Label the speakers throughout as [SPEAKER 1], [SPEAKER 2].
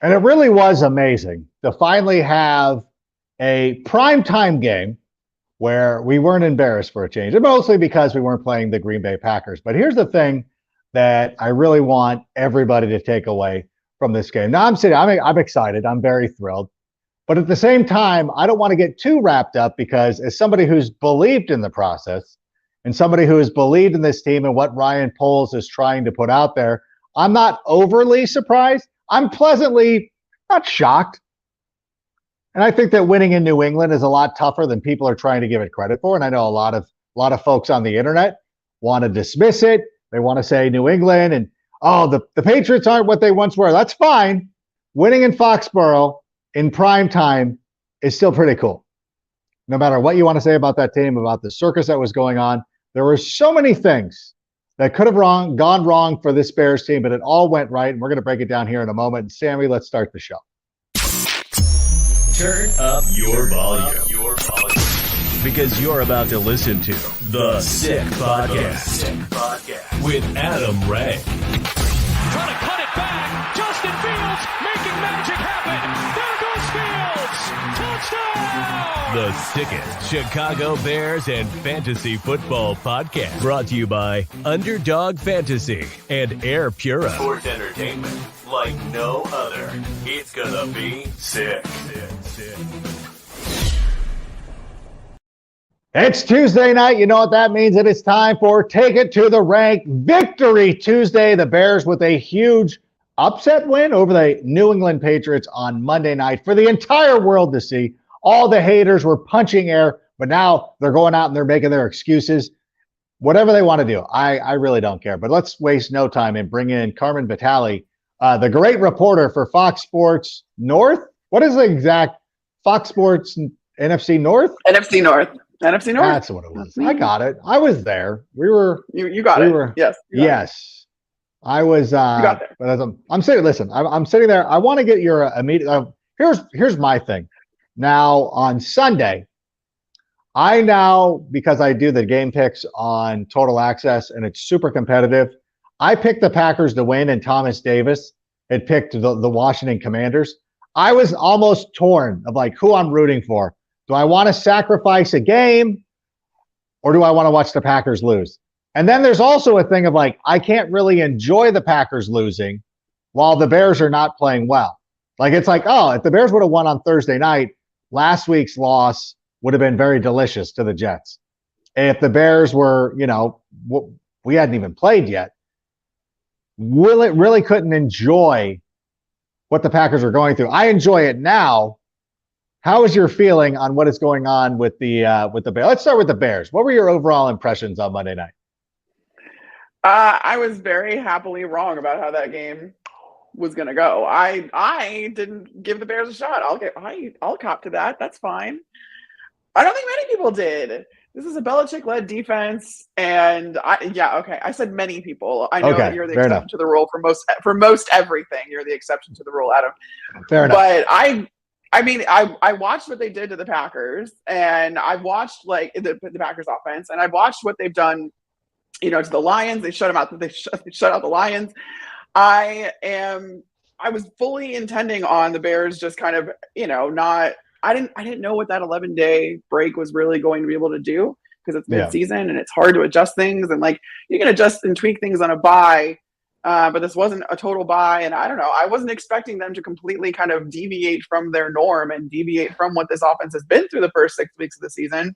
[SPEAKER 1] And it really was amazing to finally have a primetime game where we weren't embarrassed for a change, and mostly because we weren't playing the Green Bay Packers. But here's the thing that I really want everybody to take away from this game. Now, I'm excited. I'm very thrilled. But at the same time, I don't want to get too wrapped up because as somebody who's believed in the process and somebody who has believed in this team and what Ryan Poles is trying to put out there, I'm not overly surprised. I'm pleasantly not shocked. And I think that winning in New England is a lot tougher than people are trying to give it credit for. And I know a lot of folks on the internet want to dismiss it. They want to say New England and the Patriots aren't what they once were. That's fine. Winning in Foxborough in prime time is still pretty cool. No matter what you want to say about that team, about the circus that was going on, there were so many things that could have gone wrong for this Bears team, but it all went right. And we're going to break it down here in a moment. Sammy, let's start the show.
[SPEAKER 2] Turn up your volume. Because you're about to listen to The Sick Podcast with Adam Ray.
[SPEAKER 3] Trying to cut it back. Justin Fields making magic happen. There goes Fields. Touchdown.
[SPEAKER 2] The sickest Chicago Bears and fantasy football podcast. Brought to you by Underdog Fantasy and Air Pura. Sports entertainment like no other. It's gonna be sick.
[SPEAKER 1] It's Tuesday night. You know what that means. It is time for Take It to the Rank Victory Tuesday. The Bears with a huge upset win over the New England Patriots on Monday night for the entire world to see. All the haters were punching air, but now they're going out and they're making their excuses. Whatever they want to do, I really don't care. But let's waste no time and bring in Carmen Vitali, the great reporter for Fox Sports North. What is the exact Fox Sports NFC North?
[SPEAKER 4] NFC North. NFC North.
[SPEAKER 1] That's what it was. I got it. I was there. We were.
[SPEAKER 4] You got it. Yes.
[SPEAKER 1] Yes. I was.
[SPEAKER 4] You got there.
[SPEAKER 1] But as I'm sitting. Listen, I'm sitting there. I want to get your immediate. Here's my thing. Now on Sunday, because I do the game picks on Total Access and it's super competitive. I picked the Packers to win, and Thomas Davis had picked the Washington Commanders. I was almost torn of like who I'm rooting for. Do I want to sacrifice a game or do I want to watch the Packers lose? And then there's also a thing of like, I can't really enjoy the Packers losing while the Bears are not playing well. Like, it's like, if the Bears would have won on Thursday night, last week's loss would have been very delicious to the Jets. If the Bears were, we hadn't even played yet, really couldn't enjoy what the Packers are going through. I enjoy it now. How is your feeling on what is going on with the Bears? Let's start with the Bears. What were your overall impressions on Monday night?
[SPEAKER 4] I was very happily wrong about how that game was going to go. I didn't give the Bears a shot. I'll cop to that. That's fine. I don't think many people did. This is a Belichick-led defense, and I said many people. I know that you're the exception to the rule for most everything. You're the exception to the rule, Adam.
[SPEAKER 1] Fair enough.
[SPEAKER 4] But I watched what they did to the Packers, and I've watched like the Packers offense, and I've watched what they've done, to the Lions. They shut them out. They shut out the Lions. I was fully intending on the Bears just kind of, not. I didn't know what that 11-day break was really going to be able to do because it's mid-season and it's hard to adjust things, and like you can adjust and tweak things on a bye. But this wasn't a total buy, and I don't know. I wasn't expecting them to completely kind of deviate from their norm and deviate from what this offense has been through the first 6 weeks of the season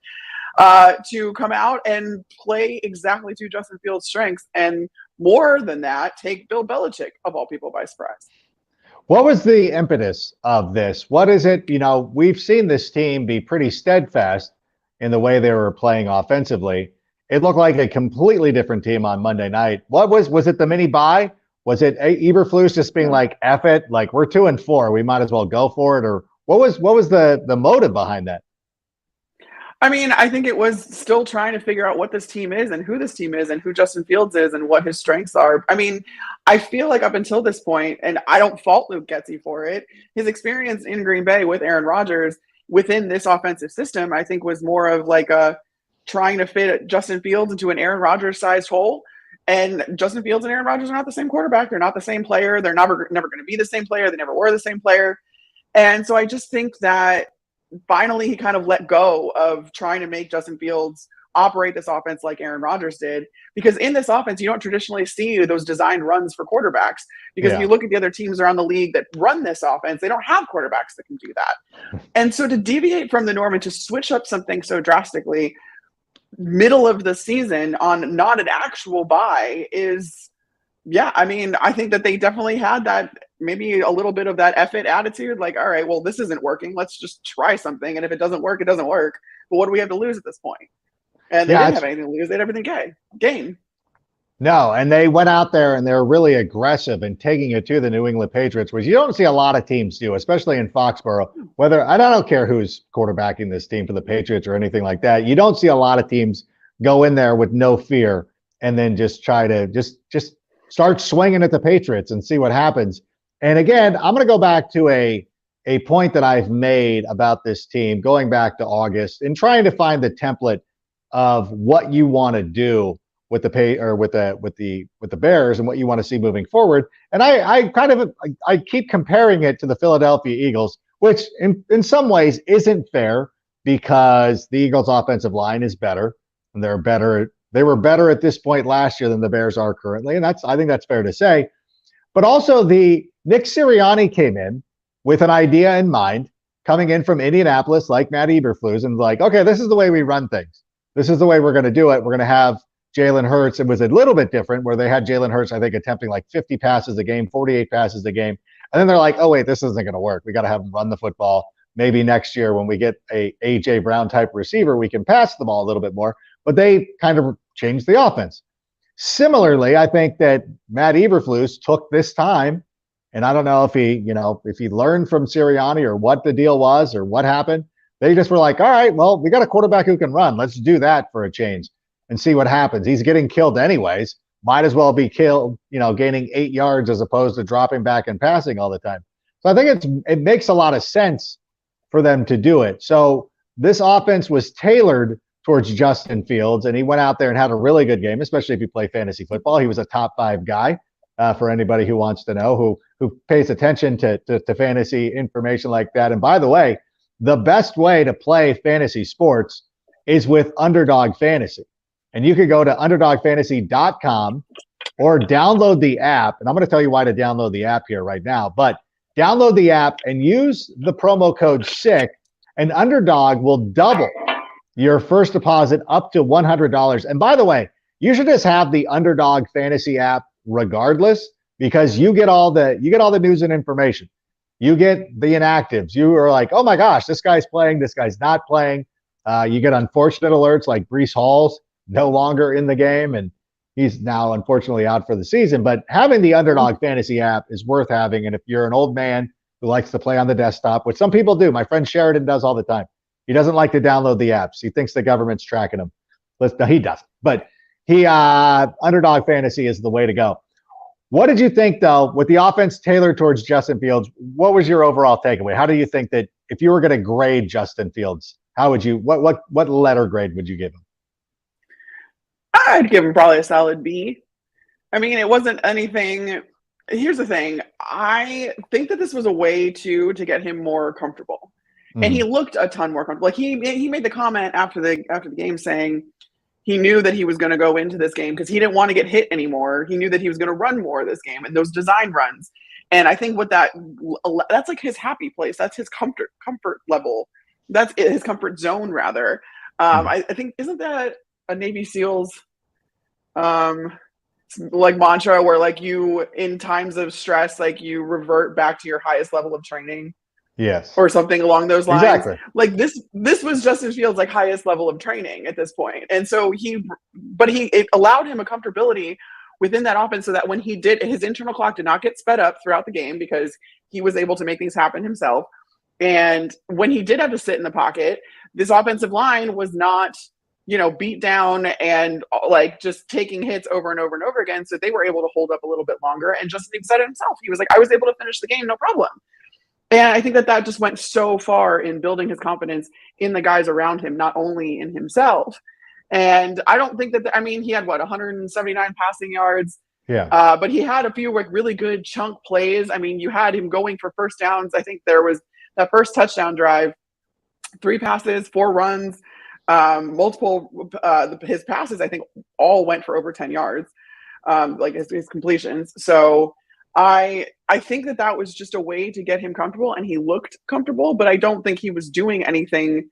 [SPEAKER 4] to come out and play exactly to Justin Fields' strengths, and more than that, take Bill Belichick, of all people, by surprise.
[SPEAKER 1] What was the impetus of this? What is it? We've seen this team be pretty steadfast in the way they were playing offensively. It looked like a completely different team on Monday night. What was it the mini bye? Was it Eberflus just being like, F it, like we're 2-4, we might as well go for it? Or what was the motive behind that?
[SPEAKER 4] I mean, I think it was still trying to figure out what this team is and who this team is and who Justin Fields is and what his strengths are. I mean, I feel like up until this point, and I don't fault Luke Getsy for it, his experience in Green Bay with Aaron Rodgers within this offensive system, I think was more of like trying to fit Justin Fields into an Aaron Rodgers-sized hole And Justin Fields and Aaron Rodgers are not the same quarterback. They're not the same player. They're never going to be the same player. They never were the same player. And so I just think that finally he kind of let go of trying to make Justin Fields operate this offense like Aaron Rodgers did. Because in this offense, you don't traditionally see those designed runs for quarterbacks. Because if you look at the other teams around the league that run this offense, they don't have quarterbacks that can do that. And so to deviate from the norm and to switch up something so drastically middle of the season on not an actual bye is, I mean, I think that they definitely had that, maybe a little bit of that F it attitude. Like, all right, well, this isn't working. Let's just try something. And if it doesn't work, it doesn't work. But what do we have to lose at this point? And they didn't have anything to lose. They had everything gain.
[SPEAKER 1] No, and they went out there and they're really aggressive in taking it to the New England Patriots, which you don't see a lot of teams do, especially in Foxborough. I don't care who's quarterbacking this team for the Patriots or anything like that. You don't see a lot of teams go in there with no fear and then just try to just start swinging at the Patriots and see what happens. And again, I'm going to go back to a point that I've made about this team going back to August and trying to find the template of what you want to do with the Bears and what you want to see moving forward. And I keep comparing it to the Philadelphia Eagles, which in some ways isn't fair because the Eagles' offensive line is better and they're better. They were better at this point last year than the Bears are currently, and I think that's fair to say. But also, Nick Sirianni came in with an idea in mind, coming in from Indianapolis, like Matt Eberflus, and like, okay, this is the way we run things. This is the way we're going to do it. We're going to have Jalen Hurts. It was a little bit different where they had Jalen Hurts, I think, attempting like 50 passes a game, 48 passes a game. And then they're like, oh, wait, this isn't going to work. We got to have him run the football. Maybe next year when we get a A.J. Brown type receiver, we can pass the ball a little bit more. But they kind of changed the offense. Similarly, I think that Matt Eberflus took this time, and I don't know if he learned from Sirianni or what the deal was or what happened. They just were like, all right, well, we got a quarterback who can run. Let's do that for a change and see what happens. He's getting killed anyways. Might as well be killed, gaining 8 yards as opposed to dropping back and passing all the time. So I think it makes a lot of sense for them to do it. So this offense was tailored towards Justin Fields, and he went out there and had a really good game, especially if you play fantasy football. He was a top 5 guy for anybody who wants to know, who pays attention to fantasy information like that. And by the way, the best way to play fantasy sports is with Underdog Fantasy. And you could go to underdogfantasy.com or download the app. And I'm going to tell you why to download the app here right now. But download the app and use the promo code SICK, and Underdog will double your first deposit up to $100. And by the way, you should just have the Underdog Fantasy app regardless, because you get all the news and information. You get the inactives. You are like, oh my gosh, this guy's playing, this guy's not playing. You get unfortunate alerts like Breece Hall's no longer in the game, and he's now unfortunately out for the season. But having the Underdog Fantasy app is worth having. And if you're an old man who likes to play on the desktop, which some people do, my friend Sheridan does all the time. He doesn't like to download the apps. He thinks the government's tracking him. No, he doesn't. But Underdog Fantasy is the way to go. What did you think, though, with the offense tailored towards Justin Fields? What was your overall takeaway? How do you think that if you were going to grade Justin Fields, how would you? What letter grade would you give him?
[SPEAKER 4] I'd give him probably a solid B. I mean, it wasn't anything. Here's the thing. I think that this was a way to get him more comfortable, and he looked a ton more comfortable. Like he made the comment after the game saying he knew that he was going to go into this game because he didn't want to get hit anymore. He knew that he was going to run more this game and those design runs. And I think that's like his happy place. That's his comfort level. That's his comfort zone, rather. I think, isn't that a Navy SEALs like mantra where like you, in times of stress, like you revert back to your highest level of training?
[SPEAKER 1] Yes.
[SPEAKER 4] Or something along those lines.
[SPEAKER 1] Exactly.
[SPEAKER 4] Like this was Justin Fields' like highest level of training at this point. And so it allowed him a comfortability within that offense so that when he did, his internal clock did not get sped up throughout the game because he was able to make things happen himself. And when he did have to sit in the pocket, this offensive line was not, beat down and like just taking hits over and over and over again. So they were able to hold up a little bit longer. And Justin said it himself. He was like, I was able to finish the game, no problem. And I think that just went so far in building his confidence in the guys around him, not only in himself. And I don't think that, I mean, he had 179 passing yards.
[SPEAKER 1] Yeah.
[SPEAKER 4] But he had a few like really good chunk plays. I mean, you had him going for first downs. I think there was that first touchdown drive, 3 passes, 4 runs, multiple. His passes, I think, all went for over 10 yards, like his completions. So I think that was just a way to get him comfortable, and he looked comfortable. But I don't think he was doing anything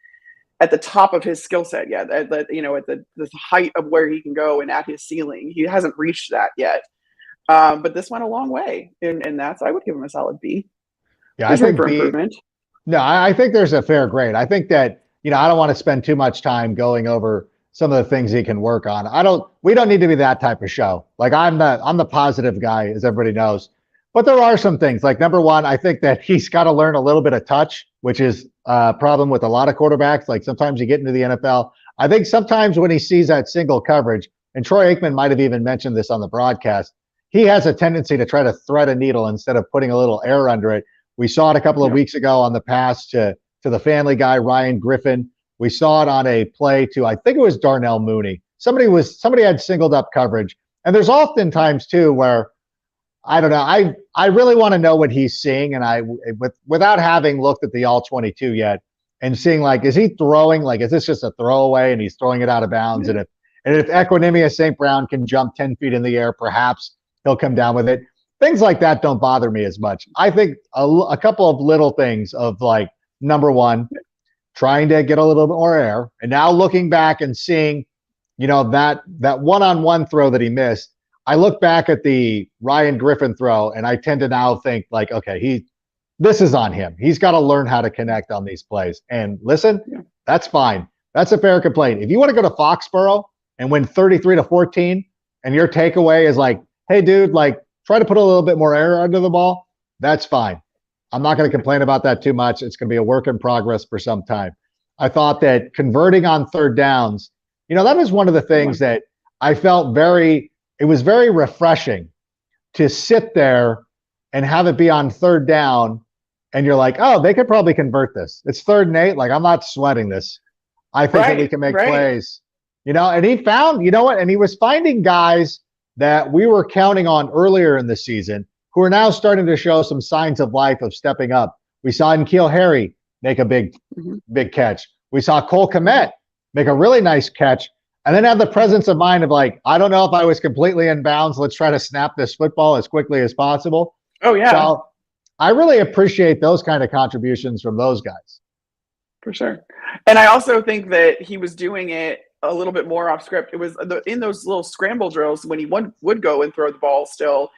[SPEAKER 4] at the top of his skill set yet. At the height of where he can go and at his ceiling, he hasn't reached that yet. But this went a long way, and that's, I would give him a solid B.
[SPEAKER 1] Yeah,
[SPEAKER 4] There's
[SPEAKER 1] I think
[SPEAKER 4] room for improvement.
[SPEAKER 1] No, I think there's a fair grade. I think that, I don't want to spend too much time going over some of the things he can work on. We don't need to be that type of show. Like I'm the positive guy, as everybody knows. But there are some things, like number one, I think that he's got to learn a little bit of touch, which is a problem with a lot of quarterbacks. Like sometimes you get into the NFL. I think sometimes when he sees that single coverage, and Troy Aikman might have even mentioned this on the broadcast, he has a tendency to try to thread a needle instead of putting a little air under it. We saw it a couple of weeks ago on the pass to the Family Guy, Ryan Griffin. We saw it on a play to, I think it was Darnell Mooney. Somebody had singled up coverage. And there's often times too where, I don't know, I really want to know what he's seeing. And without having looked at the all 22 yet and seeing, like, is he throwing, like, is this just a throwaway and he's throwing it out of bounds? And if Equinemius St. Brown can jump 10 feet in the air, perhaps he'll come down with it. Things like that don't bother me as much. I think a couple of little things of, like, number one, trying to get a little bit more air. And now looking back and seeing, that one-on-one throw that he missed, I look back at the Ryan Griffin throw and I tend to now think, like, okay, this is on him. He's got to learn how to connect on these plays. And listen, that's fine. That's a fair complaint. If you want to go to Foxborough and win 33-14 and your takeaway is like, hey, dude, like, try to put a little bit more air under the ball, that's fine. I'm not going to complain about that too much. It's going to be a work in progress for some time. I thought that converting on third downs, that was one of the things that I felt it was very refreshing to sit there and have it be on third down. And you're like, oh, they could probably convert this. It's 3rd and 8. Like, I'm not sweating this. I think that we can make plays, and he found, and he was finding guys that we were counting on earlier in the season who are now starting to show some signs of life, of stepping up. We saw N'Keal Harry make a big catch. We saw Cole Kmet make a really nice catch, and then have the presence of mind of, like, I don't know if I was completely in bounds. Let's try to snap this football as quickly as possible.
[SPEAKER 4] Oh, yeah.
[SPEAKER 1] So I really appreciate those kind of contributions from those guys.
[SPEAKER 4] For sure. And I also think that he was doing it a little bit more off script. It was in those little scramble drills when he would go and throw the ball still.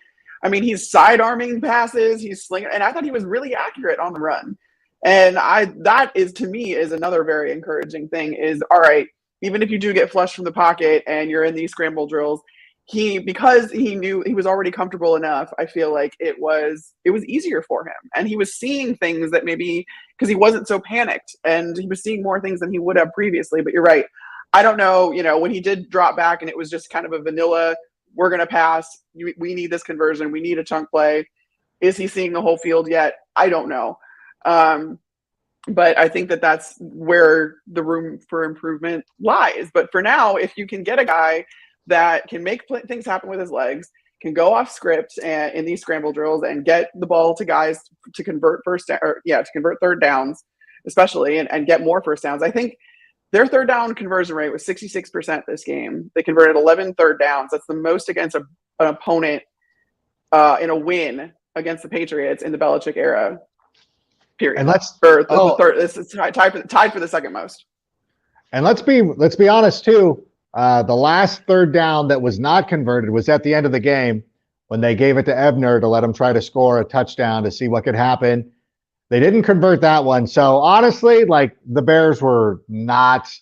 [SPEAKER 4] I mean, he's sidearming passes, he's slinging, and I thought he was really accurate on the run. And that is, to me, is another very encouraging thing is, all right, even if you do get flushed from the pocket and you're in these scramble drills, because he knew he was already comfortable enough, I feel like it was easier for him. And he was seeing things that maybe, because he wasn't so panicked, and he was seeing more things than he would have previously. But you're right. I don't know, when he did drop back and it was just kind of a vanilla, we're going to pass, we need this conversion, we need a chunk play. Is he seeing the whole field yet? I don't know. But I think that that's where the room for improvement lies. But for now, if you can get a guy that can make things happen with his legs, can go off script and in these scramble drills and get the ball to guys to convert convert third downs, especially, and get more first downs. I think their third down conversion rate was 66% this game. They converted 11 third downs. That's the most against an opponent in a win against the Patriots in the Belichick era. Period.
[SPEAKER 1] And
[SPEAKER 4] the third. This is tied for the second most.
[SPEAKER 1] And let's be honest too. The last third down that was not converted was at the end of the game when they gave it to Ebner to let him try to score a touchdown to see what could happen. They didn't convert that one. So honestly, like, the Bears were not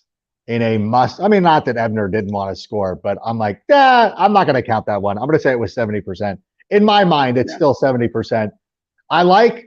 [SPEAKER 1] in a must. I mean, not that Ebner didn't want to score, but I'm like, I'm not going to count that one. I'm going to say it was 70%. In my mind, it's still 70%. A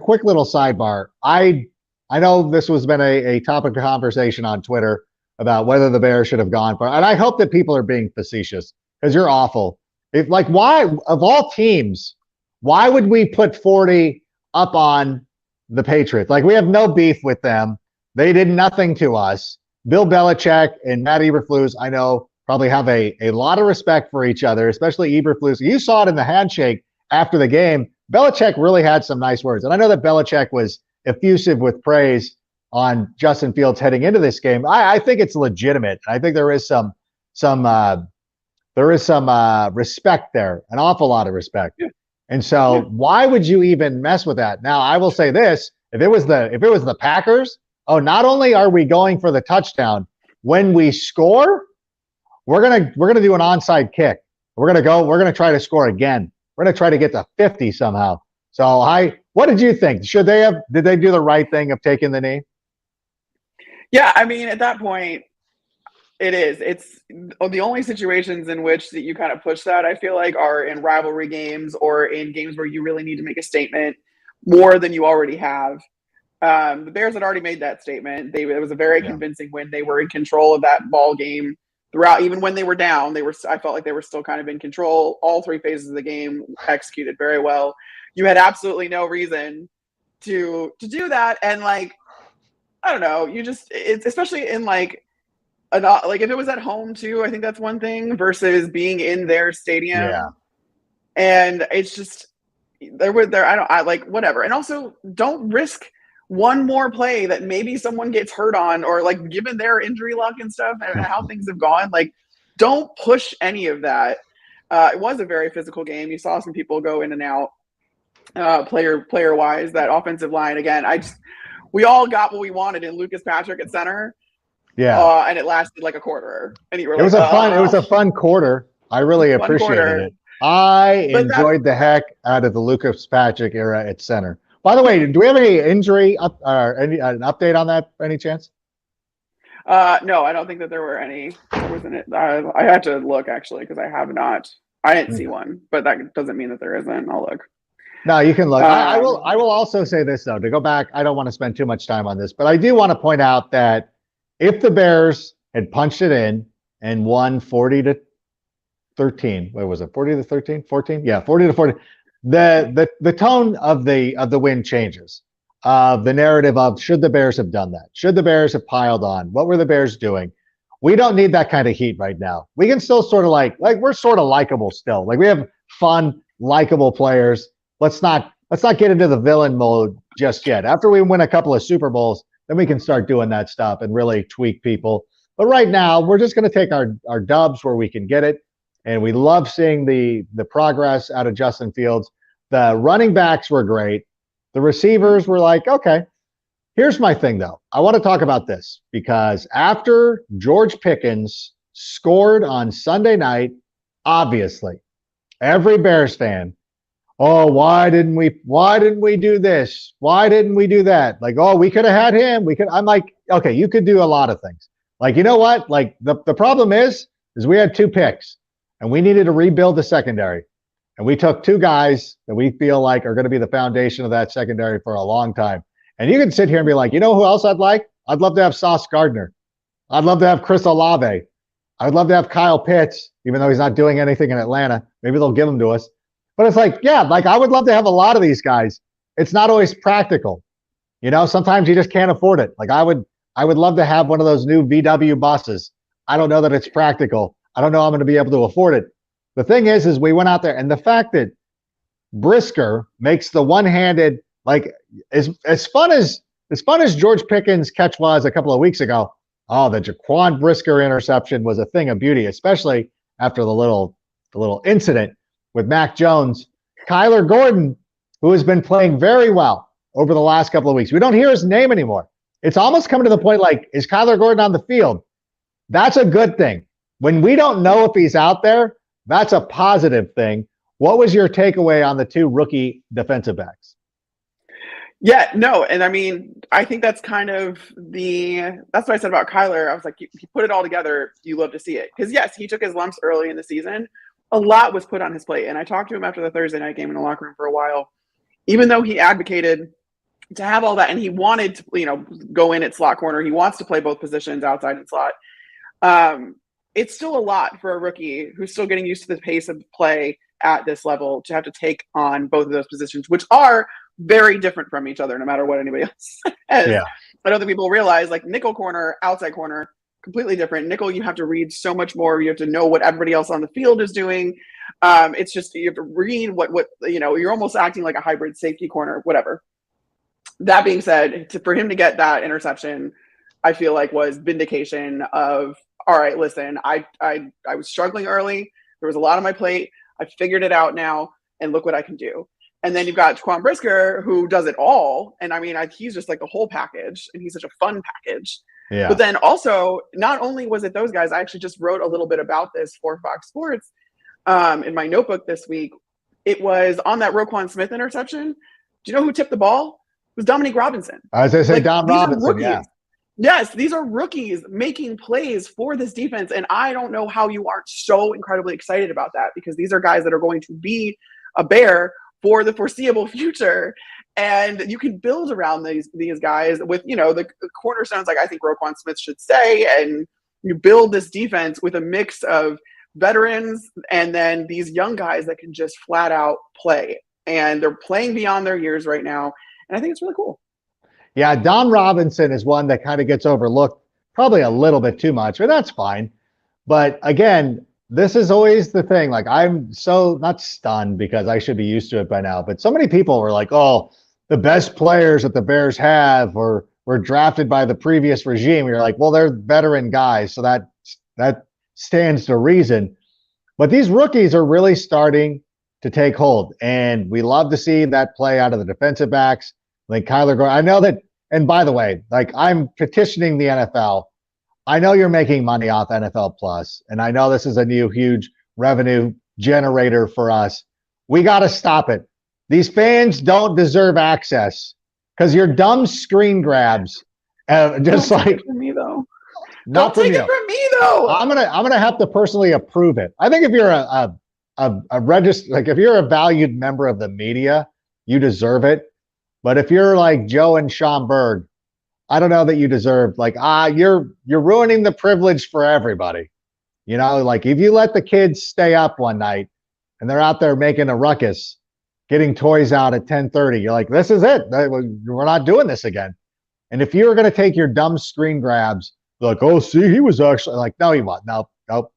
[SPEAKER 1] quick little sidebar. I know this has been a topic of conversation on Twitter about whether the Bears should have gone for, and I hope that people are being facetious, because you're awful. Why, of all teams, why would we put 40 up on the Patriots? Like, we have no beef with them. They did nothing to us. Bill Belichick and Matt Eberflus, I know, probably have a lot of respect for each other, especially Eberflus. You saw it in the handshake after the game. Belichick really had some nice words. And I know that Belichick was effusive with praise on Justin Fields heading into this game. I think it's legitimate. I think there is some respect there, an awful lot of respect. Yeah. And so why would you even mess with that? Now, I will say this, if it was the Packers, not only are we going for the touchdown, when we score, we're going to do an onside kick. We're going to try to score again. We're going to try to get to 50 somehow. So what did you think? Did they do the right thing of taking the knee?
[SPEAKER 4] Yeah, I mean, at that point, it's the only situations in which that you kind of push that, I feel like, are in rivalry games or in games where you really need to make a statement more than you already have. The Bears had already made that statement. It was a very convincing win. They were in control of that ball game throughout. Even when they were down, I felt like they were still kind of in control. All three phases of the game executed very well. You had absolutely no reason to do that. And like, I don't know, it's especially in like if it was at home too, I think that's one thing versus being in their stadium. Yeah. And it's just whatever. And also don't risk one more play that maybe someone gets hurt on, or like given their injury luck and stuff and how things have gone, like don't push any of that. It was a very physical game. You saw some people go in and out player wise. That offensive line, again, we all got what we wanted in Lucas Patrick at center. Yeah. And it lasted like a quarter. And it was
[SPEAKER 1] a fun quarter. I really appreciated it. I enjoyed the heck out of the Lucas Patrick era at center. By the way, do we have any injury an update on that by any chance?
[SPEAKER 4] No, I don't think that there were any. I had to look actually because I didn't see one, but that doesn't mean that there isn't. I'll look.
[SPEAKER 1] No, you can look. I will also say this though, to go back, I don't want to spend too much time on this, but I do want to point out that if the Bears had punched it in and won 40-13, what was it? 40-13, 14? Yeah, 40-40. The tone of the win changes. The narrative of should the Bears have done that? Should the Bears have piled on? What were the Bears doing? We don't need that kind of heat right now. We can still sort of like we're sort of likable still. Like we have fun, likable players. Let's not get into the villain mode just yet. After we win a couple of Super Bowls, then we can start doing that stuff and really tweak people. But right now, we're just going to take our dubs where we can get it. And we love seeing the progress out of Justin Fields. The running backs were great. The receivers were like, okay. Here's my thing, though. I want to talk about this because after George Pickens scored on Sunday night, obviously, every Bears fan, why didn't we do this? Why didn't we do that? Like, we could have had him. I'm like, okay, you could do a lot of things. Like, you know what? Like the problem is we had 2 picks and we needed to rebuild the secondary. And we took 2 guys that we feel like are going to be the foundation of that secondary for a long time. And you can sit here and be like, you know who else I'd like? I'd love to have Sauce Gardner. I'd love to have Chris Olave. I'd love to have Kyle Pitts, even though he's not doing anything in Atlanta. Maybe they'll give him to us. But it's like, yeah, like I would love to have a lot of these guys. It's not always practical. You know, sometimes you just can't afford it. Like I would love to have one of those new VW buses. I don't know that it's practical. I don't know I'm going to be able to afford it. The thing is we went out there, and the fact that Brisker makes the one-handed, like as fun as George Pickens' catch was a couple of weeks ago, the Jaquan Brisker interception was a thing of beauty, especially after the little incident with Mac Jones. Kyler Gordon, who has been playing very well over the last couple of weeks. We don't hear his name anymore. It's almost coming to the point like, is Kyler Gordon on the field? That's a good thing. When we don't know if he's out there, that's a positive thing. What was your takeaway on the 2 rookie defensive backs?
[SPEAKER 4] Yeah, no, and I mean, I think that's kind of that's what I said about Kyler. I was like, you put it all together, you love to see it. Because yes, he took his lumps early in the season. A lot was put on his plate. And I talked to him after the Thursday night game in the locker room for a while. Even though he advocated to have all that and he wanted to, go in at slot corner, he wants to play both positions, outside and slot. It's still a lot for a rookie who's still getting used to the pace of play at this level to have to take on both of those positions, which are very different from each other, no matter what anybody else says. Yeah. I don't think people realize, like, nickel corner, outside corner, completely different. Nickel, you have to read so much more. You have to know what everybody else on the field is doing. It's just, you have to read what you're almost acting like a hybrid safety corner, whatever. That being said, for him to get that interception, I feel like was vindication of, all right, listen, I was struggling early. There was a lot on my plate. I figured it out now, and look what I can do. And then you've got Quan Brisker, who does it all. And I mean, he's just like the whole package, and he's such a fun package.
[SPEAKER 1] Yeah.
[SPEAKER 4] But then also, not only was it those guys, I actually just wrote a little bit about this for Fox Sports in my notebook this week. It was on that Roquan Smith interception. Do you know who tipped the ball? It was Dominique Robinson.
[SPEAKER 1] I was going to say Don Robinson, yeah.
[SPEAKER 4] Yes, these are rookies making plays for this defense. And I don't know how you aren't so incredibly excited about that, because these are guys that are going to be a Bear for the foreseeable future. And you can build around these guys with, the cornerstones, like I think Roquan Smith should stay. And you build this defense with a mix of veterans and then these young guys that can just flat out play. And they're playing beyond their years right now. And I think it's really cool.
[SPEAKER 1] Yeah, Don Robinson is one that kind of gets overlooked probably a little bit too much, but that's fine. But again, this is always the thing. Like, I'm so not stunned, because I should be used to it by now, but so many people were like, oh, the best players that the Bears have were drafted by the previous regime. You're like, well, they're veteran guys, so that stands to reason. But these rookies are really starting to take hold, and we love to see that play out of the defensive backs. Like Kyler Gordon, I know that, and by the way, like, I'm petitioning the NFL. I know you're making money off NFL Plus, and I know this is a new huge revenue generator for us. We got to stop it. These fans don't deserve access, because your dumb screen grabs, just
[SPEAKER 4] don't
[SPEAKER 1] like
[SPEAKER 4] take it from me though.
[SPEAKER 1] Not
[SPEAKER 4] don't take it from me though.
[SPEAKER 1] I'm gonna have to personally approve it. I think if you're if you're a valued member of the media, you deserve it. But if you're like Joe and Sean Berg, I don't know that you deserve, like, you're ruining the privilege for everybody. Like, if you let the kids stay up one night and they're out there making a ruckus, getting toys out at 10:30, you're like, this is it. We're not doing this again. And if you're going to take your dumb screen grabs, like, oh, see, he was actually like, no, he wasn't. Nope.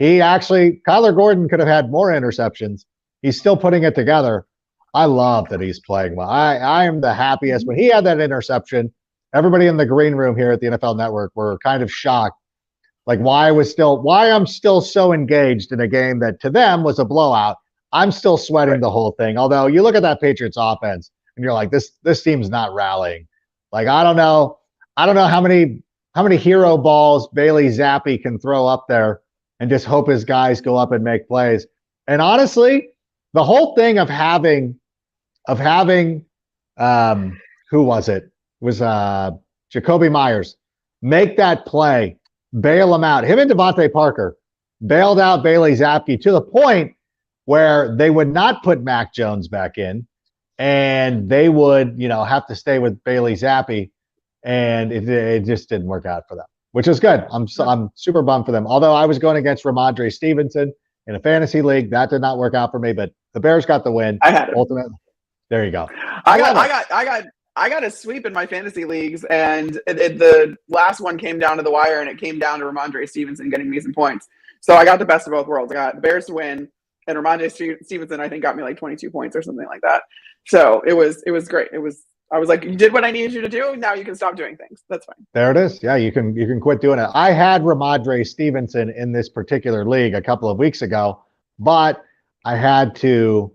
[SPEAKER 1] Kyler Gordon could have had more interceptions. He's still putting it together. I love that he's playing well. I am the happiest. When he had that interception, everybody in the green room here at the NFL Network were kind of shocked, like why I'm still so engaged in a game that to them was a blowout. I'm still sweating the whole thing. Although you look at that Patriots offense and you're like, this team's not rallying. Like, I don't know how many hero balls Bailey Zappi can throw up there and just hope his guys go up and make plays. And honestly, the whole thing of having who was it? It was Jacoby Myers make that play, bail him out. Him and Devontae Parker bailed out Bailey Zappi to the point where they would not put Mac Jones back in, and they would, have to stay with Bailey Zappi, and it just didn't work out for them, which is good. I'm super bummed for them. Although I was going against Ramondre Stevenson in a fantasy league, that did not work out for me, but the Bears got the win.
[SPEAKER 4] I had it.
[SPEAKER 1] Ultimately. There you go.
[SPEAKER 4] I got a sweep in my fantasy leagues, and the last one came down to the wire, and it came down to Ramondre Stevenson getting me some points. So I got the best of both worlds. I got the Bears to win, and Ramondre Stevenson, I think, got me like 22 points or something like that. So it was great. I was like, you did what I needed you to do. Now you can stop doing things. That's fine.
[SPEAKER 1] There it is. Yeah, you can quit doing it. I had Ramondre Stevenson in this particular league a couple of weeks ago, but I had to.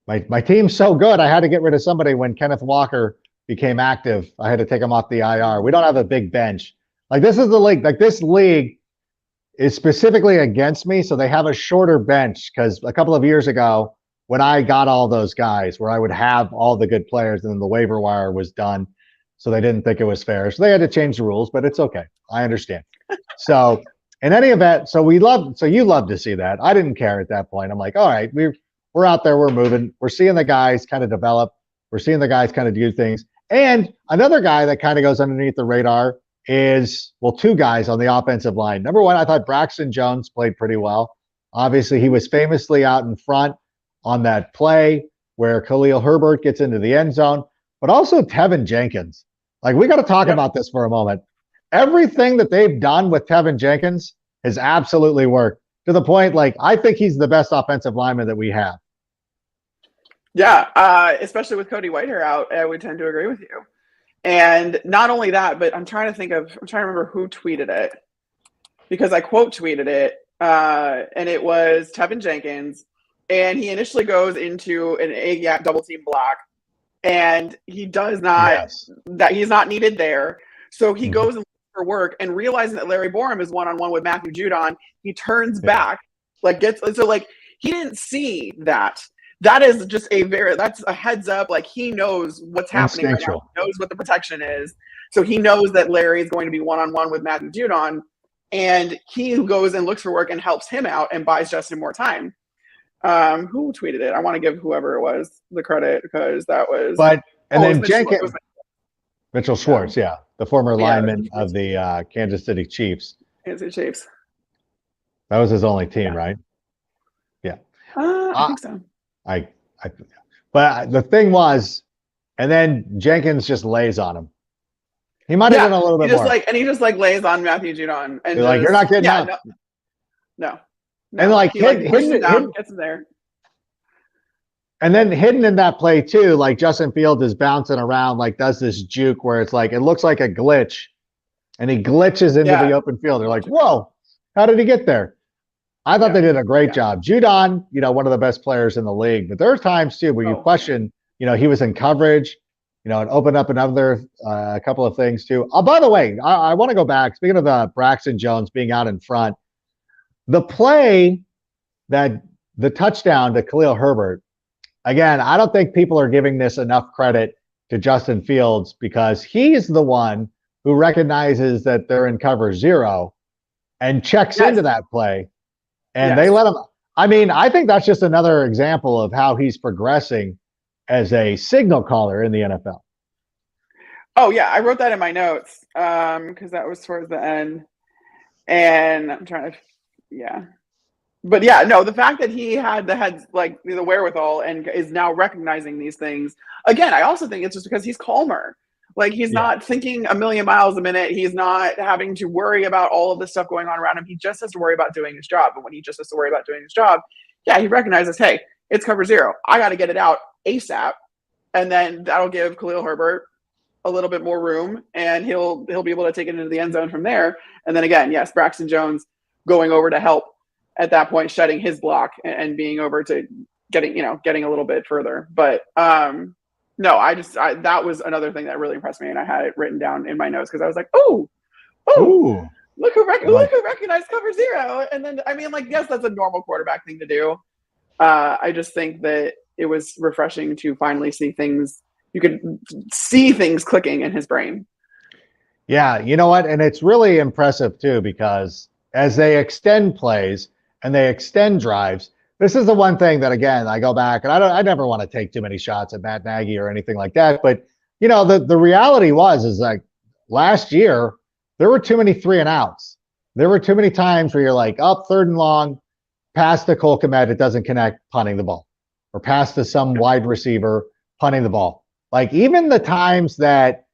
[SPEAKER 1] My team's so good, I had to get rid of somebody when Kenneth Walker became active. I had to take him off the IR. We don't have a big bench. Like, this is the league. Like, this league is specifically against me, so they have a shorter bench, because a couple of years ago when I got all those guys where I would have all the good players and then the waiver wire was done, so they didn't think it was fair. So they had to change the rules, but it's okay. I understand. So in any event, so you love to see that. I didn't care at that point. I'm like, all right, we're out there, we're moving. We're seeing the guys kind of develop. We're seeing the guys kind of do things. And another guy that kind of goes underneath the radar is, two guys on the offensive line. Number one, I thought Braxton Jones played pretty well. Obviously, he was famously out in front on that play where Khalil Herbert gets into the end zone, but also Tevin Jenkins. Like, we got to talk about this for a moment. everything that they've done with Tevin Jenkins has absolutely worked to the point, like, I think he's the best offensive lineman that we have.
[SPEAKER 4] Yeah, especially with Cody Whitehair out, I would tend to agree with you. And not only that, but I'm trying to remember who tweeted it, because I quote tweeted it, and it was Tevin Jenkins, and he initially goes into an A-gap double team block, and he does not, that he's not needed there. So he goes and looks for work, and realizing that Larry Borum is one-on-one with Matthew Judon, he turns back, he didn't see that. That is just that's a heads up. Like, he knows what's happening right now. He knows what the protection is. So he knows that Larry is going to be one-on-one with Matthew Judon, and he goes and looks for work and helps him out and buys Justin more time. Who tweeted it? I want to give whoever it was the credit, because that was.
[SPEAKER 1] Then Jenkins, Mitchell Schwartz, the former lineman of the Kansas City Chiefs.
[SPEAKER 4] Kansas City Chiefs.
[SPEAKER 1] That was his only team, right? Yeah.
[SPEAKER 4] I think so.
[SPEAKER 1] But the thing was, and then Jenkins just lays on him. He might have done a little bit more.
[SPEAKER 4] He just lays on Matthew Judon, and
[SPEAKER 1] just, you're not getting up.
[SPEAKER 4] No.
[SPEAKER 1] And
[SPEAKER 4] pushes him down, gets him there.
[SPEAKER 1] And then hidden in that play too, like, Justin Fields is bouncing around, like, does this juke where it's like, it looks like a glitch, and he glitches into the open field. They're like, whoa, how did he get there? I thought they did a great job. Judon, one of the best players in the league, but there are times too where you question, he was in coverage, and opened up another a couple of things too. Oh, by the way, I want to go back. Speaking of Braxton Jones being out in front, the play the touchdown to Khalil Herbert, again, I don't think people are giving this enough credit to Justin Fields, because he's the one who recognizes that they're in cover 0 and checks into that play. And they let him. I mean, I think that's just another example of how he's progressing as a signal caller in the NFL.
[SPEAKER 4] Oh, yeah. I wrote that in my notes because that was towards the end. And I'm trying to, But the fact that he had the wherewithal and is now recognizing these things. Again, I also think it's just because he's calmer. Like, he's not thinking a million miles a minute. He's not having to worry about all of the stuff going on around him. He just has to worry about doing his job. And when he just has to worry about doing his job, he recognizes, hey, it's cover 0. I got to get it out ASAP. And then that'll give Khalil Herbert a little bit more room, and he'll be able to take it into the end zone from there. And then again, Braxton Jones going over to help at that point, shedding his block and being over to getting a little bit further. But no, that was another thing that really impressed me, and I had it written down in my notes because I was like, "Ooh, look who recognized cover 0." And then, I mean, yes, that's a normal quarterback thing to do. I just think that it was refreshing to finally see things. You could see things clicking in his brain.
[SPEAKER 1] Yeah, you know what? And it's really impressive too, because as they extend plays and they extend drives, this is the one thing that, again, I go back, and I never want to take too many shots at Matt Nagy or anything like that. But, the reality is like last year, there were too many 3 and outs. There were too many times where you're like, up 3rd and long, pass to Cole Kmet, it doesn't connect, punting the ball, or pass to some wide receiver, punting the ball. Like, even the times that,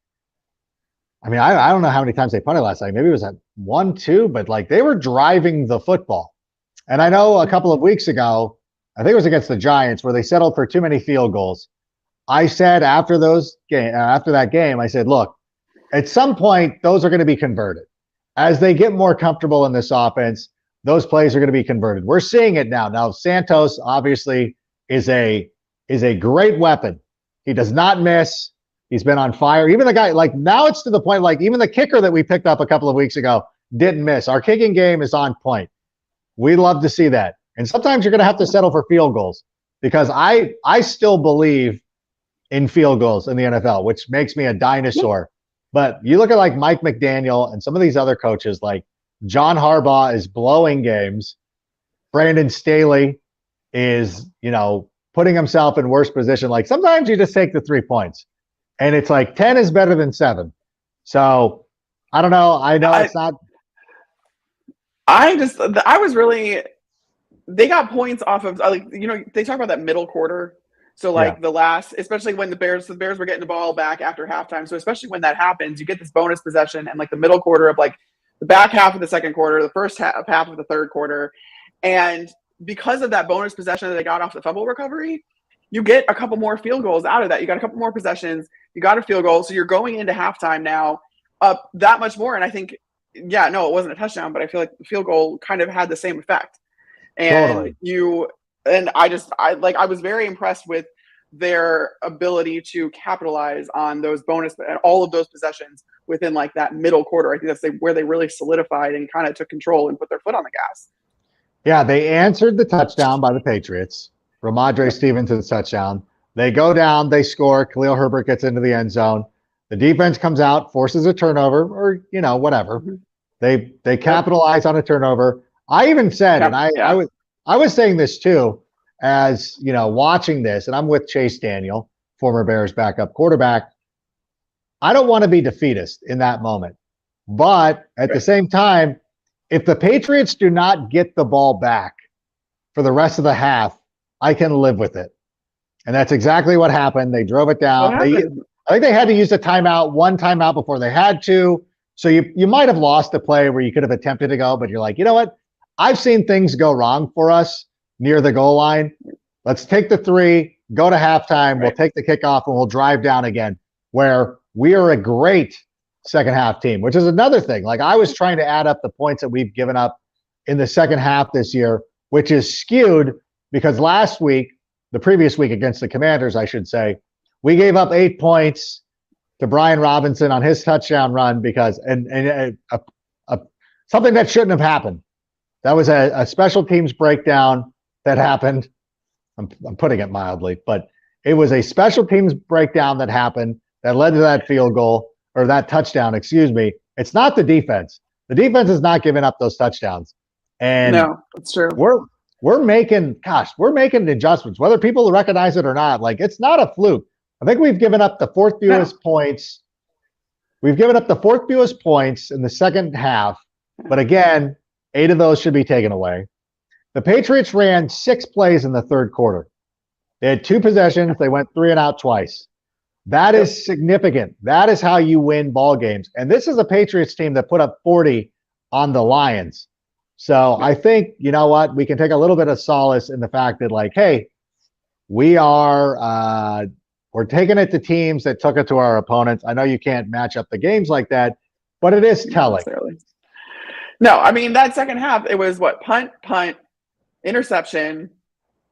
[SPEAKER 1] I mean, I don't know how many times they punted last night. Maybe it was at 1, 2, but they were driving the football. And I know a couple of weeks ago, I think it was against the Giants, where they settled for too many field goals. I said after that game, I said, look, at some point, those are going to be converted. As they get more comfortable in this offense, those plays are going to be converted. We're seeing it now. Now, Santos obviously is a great weapon. He does not miss. He's been on fire. Even the guy, now it's to the point, even the kicker that we picked up a couple of weeks ago didn't miss. Our kicking game is on point. We love to see that. And sometimes you're going to have to settle for field goals, because I still believe in field goals in the NFL, which makes me a dinosaur. But you look at Mike McDaniel and some of these other coaches, like John Harbaugh is blowing games. Brandon Staley is, putting himself in worse position. Sometimes you just take the 3 points, and it's 10 is better than 7. So I don't know. I know it's not. They
[SPEAKER 4] got points off of, they talk about that middle quarter. So like the last, especially when the Bears were getting the ball back after halftime. So especially when that happens, you get this bonus possession and like the middle quarter of like the back half of the second quarter, the first half of the third quarter. And because of that bonus possession that they got off the fumble recovery, you get a couple more field goals out of that. You got a couple more possessions. You got a field goal. So you're going into halftime now up that much more. And I think, it wasn't a touchdown, but I feel like the field goal kind of had the same effect. And I was very impressed with their ability to capitalize on those bonus and all of those possessions within like that middle quarter. I think that's where they really solidified and kind of took control and put their foot on the gas.
[SPEAKER 1] Yeah, they answered the touchdown by the Patriots. Ramondre Stevenson touchdown. They go down, they score. Khalil Herbert gets into the end zone. The defense comes out, forces a turnover, or whatever. Mm-hmm. They capitalize on a turnover. I even said, and I was saying this too, as watching this, and I'm with Chase Daniel, former Bears backup quarterback. I don't want to be defeatist in that moment, but at the same time, if the Patriots do not get the ball back for the rest of the half, I can live with it. And that's exactly what happened. They drove it down. I think they had to use one timeout before they had to. So you might have lost a play where you could have attempted to go, but you're like, you know what? I've seen things go wrong for us near the goal line. Let's take the 3, go to halftime. Right. We'll take the kickoff and we'll drive down again, where we are a great second half team, which is another thing. Like I was trying to add up the points that we've given up in the second half this year, which is skewed because the previous week against the Commanders, I should say, we gave up 8 points to Brian Robinson on his touchdown run because something that shouldn't have happened. That was a special teams breakdown that happened. I'm putting it mildly, but it was a special teams breakdown that happened that led to that field goal or that touchdown, excuse me. It's not the defense. The defense is not giving up those touchdowns. And
[SPEAKER 4] no, that's true.
[SPEAKER 1] We're making adjustments, whether people recognize it or not. Like it's not a fluke. I think we've given up the fourth fewest points. We've given up the fourth fewest points in the second half, but again, 8 of those should be taken away. The Patriots ran 6 plays in the third quarter. They had 2 possessions. They went 3 and out twice. That is significant. That is how you win ball games. And this is a Patriots team that put up 40 on the Lions. So I think, you know what, we can take a little bit of solace in the fact that, like, hey, we're taking it to teams that took it to our opponents. I know you can't match up the games like that, but it is telling.
[SPEAKER 4] No, I mean, that second half, it was punt, interception.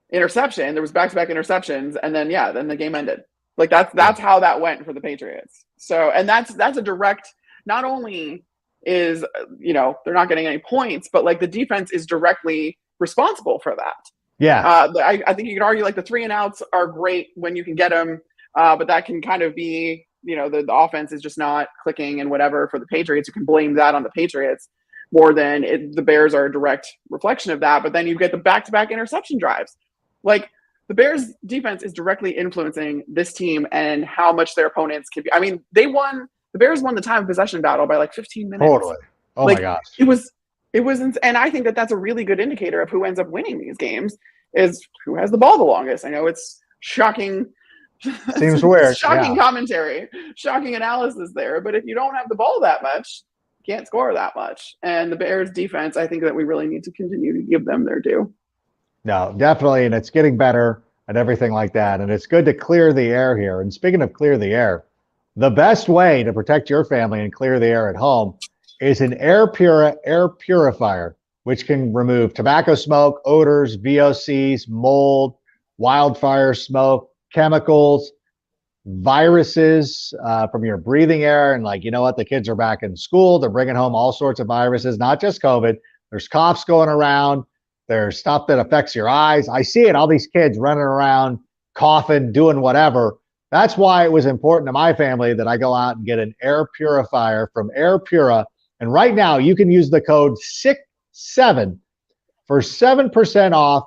[SPEAKER 4] There was back-to-back interceptions, and then the game ended. Like that's how that went for the Patriots. So, and that's a direct, not only is, they're not getting any points, but like the defense is directly responsible for that.
[SPEAKER 1] Yeah.
[SPEAKER 4] I think you could argue like the 3 and outs are great when you can get them, but that can kind of be, the offense is just not clicking and whatever for the Patriots. You can blame that on the Patriots more than the Bears are a direct reflection of that. But then you get the back-to-back interception drives. Like the Bears defense is directly influencing this team and how much their opponents can be. I mean, the Bears won the time of possession battle by like 15 minutes.
[SPEAKER 1] Totally. Oh my gosh.
[SPEAKER 4] It was, and I think that that's a really good indicator of who ends up winning these games is who has the ball the longest. I know it's shocking.
[SPEAKER 1] Seems weird.
[SPEAKER 4] Shocking commentary, shocking analysis there. But if you don't have the ball that much, you can't score that much. And the Bears defense, I think that we really need to continue to give them their due.
[SPEAKER 1] No, definitely. And it's getting better and everything like that. And it's good to clear the air here. And speaking of clear the air, the best way to protect your family and clear the air at home is an air purifier, which can remove tobacco smoke, odors, VOCs, mold, wildfire smoke, chemicals, viruses from your breathing air. And like, you know what? The kids are back in school. They're bringing home all sorts of viruses, not just COVID. There's coughs going around. There's stuff that affects your eyes. I see it. All these kids running around, coughing, doing whatever. That's why it was important to my family that I go out and get an air purifier from Air Pura. And right now you can use the code 67 for 7% off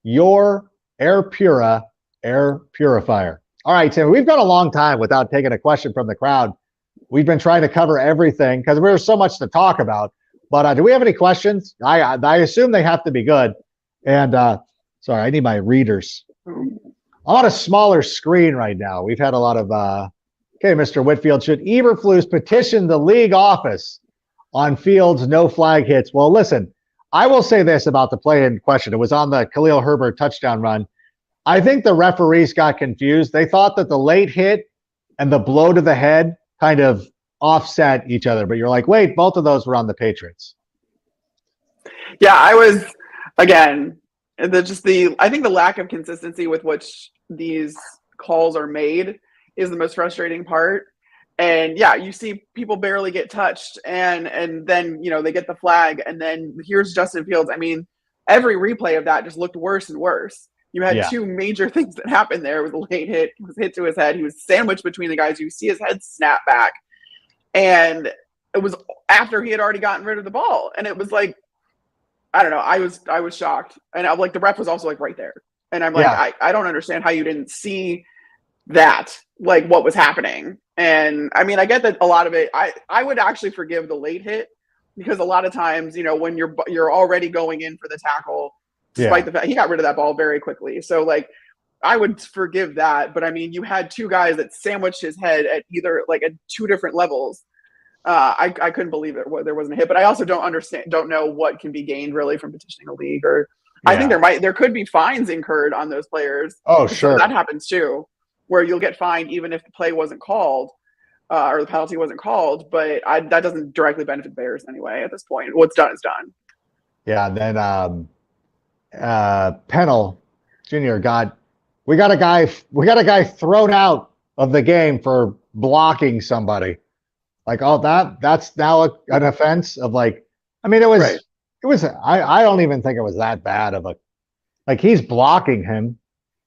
[SPEAKER 1] your Air Pura air purifier. All right, Tim, we've gone a long time without taking a question from the crowd. We've been trying to cover everything because there's so much to talk about. But do we have any questions? I assume they have to be good. And sorry, I need my readers. I'm on a smaller screen right now. We've had a lot of okay, Mr. Whitfield, should Eberflus petition the league office on Fields' no flag hits? Well, listen, I will say this about the play in question. It was on the Khalil Herbert touchdown run. I think the referees got confused. They thought that the late hit and the blow to the head kind of offset each other. But you're like, wait, both of those were on the Patriots.
[SPEAKER 4] Yeah, I was, again, I think the lack of consistency with which these calls are made is the most frustrating part. And yeah, you see people barely get touched and then, they get the flag and then here's Justin Fields. I mean, every replay of that just looked worse and worse. You had two major things that happened there with a late hit. He was hit to his head. He was sandwiched between the guys. You see his head snap back. And it was after he had already gotten rid of the ball. And it was like, I don't know. I was shocked. And I'm like, the ref was also like right there. And I'm like, I don't understand how you didn't see that, like what was happening. And I mean, I get that a lot of it, I would actually forgive the late hit because a lot of times, when you're already going in for the tackle, despite the fact he got rid of that ball very quickly. So like, I would forgive that. But I mean, you had two guys that sandwiched his head at at two different levels. I couldn't believe it. There wasn't a hit, but I also don't know what can be gained really from petitioning a league I think there could be fines incurred on those players.
[SPEAKER 1] Oh, sure.
[SPEAKER 4] So that happens too, where you'll get fined even if the play wasn't called or the penalty wasn't called, but that doesn't directly benefit Bears anyway at this point. What's done is done.
[SPEAKER 1] Yeah. Then Pennell Jr. We got a guy thrown out of the game for blocking somebody. Like, oh, that's now an offense of like, I mean, I don't even think it was that bad of he's blocking him.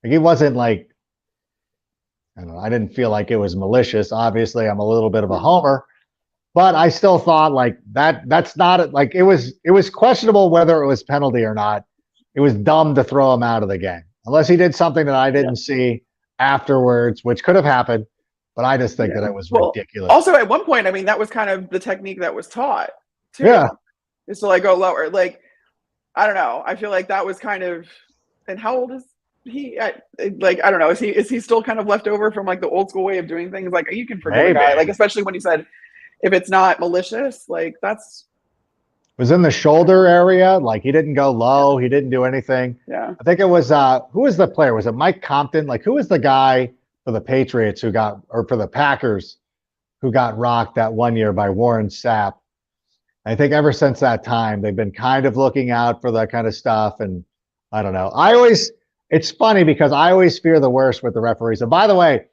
[SPEAKER 1] Like he wasn't like, I don't know. I didn't feel like it was malicious. Obviously, I'm a little bit of a homer, but I still thought like that's not like it was questionable whether it was penalty or not. It was dumb to throw him out of the game unless he did something that I didn't see afterwards, which could have happened. But I just think that it was ridiculous.
[SPEAKER 4] Also, at one point, I mean, that was kind of the technique that was taught, too.
[SPEAKER 1] Yeah.
[SPEAKER 4] Is to, go lower. Like, I don't know. I feel like that was kind of – and how old is he? I don't know. Is he still kind of left over from, the old school way of doing things? Like, you can forgive a guy. Like, especially when he said, if it's not malicious, that's –
[SPEAKER 1] was in the shoulder area. Like, he didn't go low. He didn't do anything.
[SPEAKER 4] Yeah.
[SPEAKER 1] I think it was who was the player? Was it Mike Compton? Like, who was the guy – for the Patriots for the Packers who got rocked that one year by Warren Sapp. I think ever since that time, they've been kind of looking out for that kind of stuff. And I don't know. It's funny because I always fear the worst with the referees. And by the way,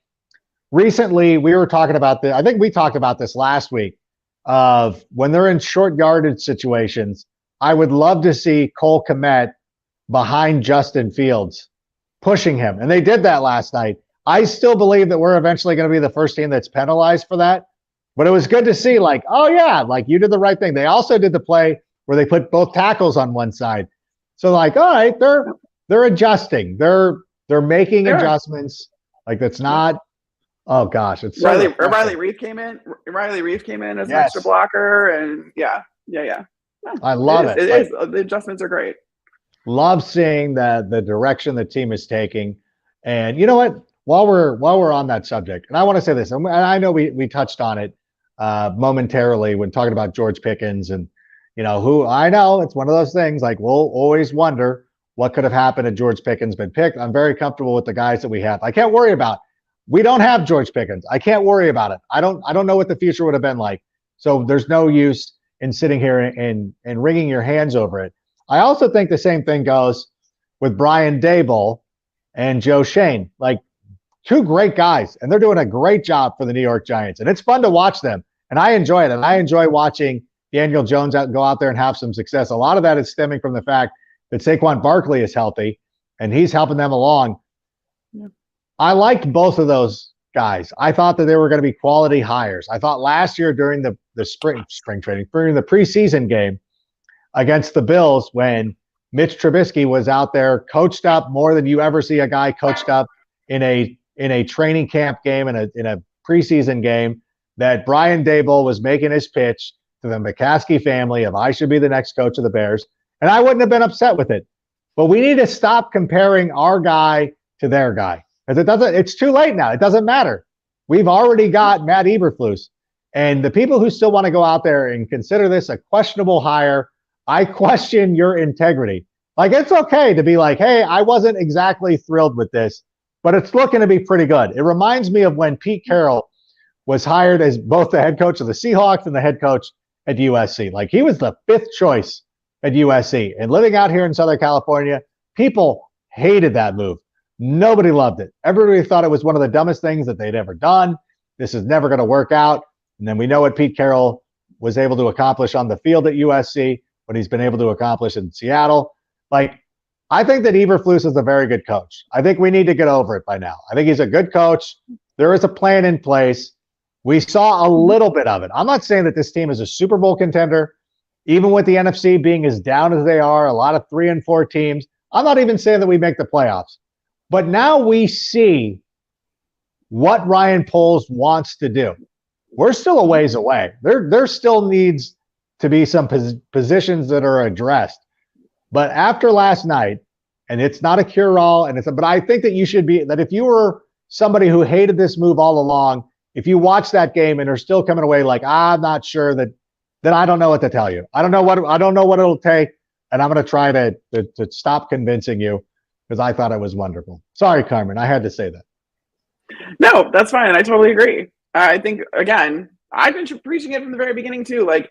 [SPEAKER 1] recently we were talking about I think we talked about this last week of when they're in short yardage situations, I would love to see Cole Kmet behind Justin Fields pushing him. And they did that last night. I still believe that we're eventually going to be the first team that's penalized for that. But it was good to see, you did the right thing. They also did the play where they put both tackles on one side. So, all right, they're adjusting. They're making adjustments. That's not. Oh gosh, it's
[SPEAKER 4] Riley Reef came in. Riley Reef came in as an extra blocker, and yeah.
[SPEAKER 1] I love it.
[SPEAKER 4] The adjustments are great.
[SPEAKER 1] Love seeing the direction the team is taking, and you know what? While we're on that subject, and I want to say this, and I know we touched on it momentarily when talking about George Pickens, and who I know it's one of those things like we'll always wonder what could have happened if George Pickens been picked. I'm very comfortable with the guys that we have. I can't worry about. We don't have George Pickens. I can't worry about it. I don't know what the future would have been like. So there's no use in sitting here and wringing your hands over it. I also think the same thing goes with Brian Daboll and Joe Shane. Two great guys, and they're doing a great job for the New York Giants. And it's fun to watch them, and I enjoy it. And I enjoy watching Daniel Jones go out there and have some success. A lot of that is stemming from the fact that Saquon Barkley is healthy, and he's helping them along. Yeah. I liked both of those guys. I thought that they were going to be quality hires. I thought last year during the spring training, during the preseason game against the Bills, when Mitch Trubisky was out there coached up more than you ever see a guy coached up in a training camp game, in a preseason game, that Brian Daboll was making his pitch to the McCaskey family of I should be the next coach of the Bears. And I wouldn't have been upset with it. But we need to stop comparing our guy to their guy. Because it's too late now. It doesn't matter. We've already got Matt Eberflus. And the people who still want to go out there and consider this a questionable hire, I question your integrity. Like, it's okay to be like, hey, I wasn't exactly thrilled with this, but it's looking to be pretty good. It reminds me of when Pete Carroll was hired as both the head coach of the Seahawks and the head coach at USC. Like, he was the 5th choice at USC. And living out here in Southern California, people hated that move. Nobody loved it. Everybody thought it was one of the dumbest things that they'd ever done. This is never going to work out. And then we know what Pete Carroll was able to accomplish on the field at USC, what he's been able to accomplish in Seattle. Like, I think that Eberflus is a very good coach. I think we need to get over it by now. I think he's a good coach. There is a plan in place. We saw a little bit of it. I'm not saying that this team is a Super Bowl contender, even with the NFC being as down as they are, a lot of 3 and 4 teams. I'm not even saying that we make the playoffs. But now we see what Ryan Poles wants to do. We're still a ways away. There still needs to be some positions that are addressed. But after last night, and it's not a cure-all, but I think that you should be, that if you were somebody who hated this move all along, if you watch that game and are still coming away like, I'm not sure, that I don't know what to tell you. I don't know what it'll take, and I'm going to try to stop convincing you, because I thought it was wonderful. Sorry, Carmen, I had to say that.
[SPEAKER 4] No, that's fine. I totally agree. I think, again, I've been preaching it from the very beginning too. Like,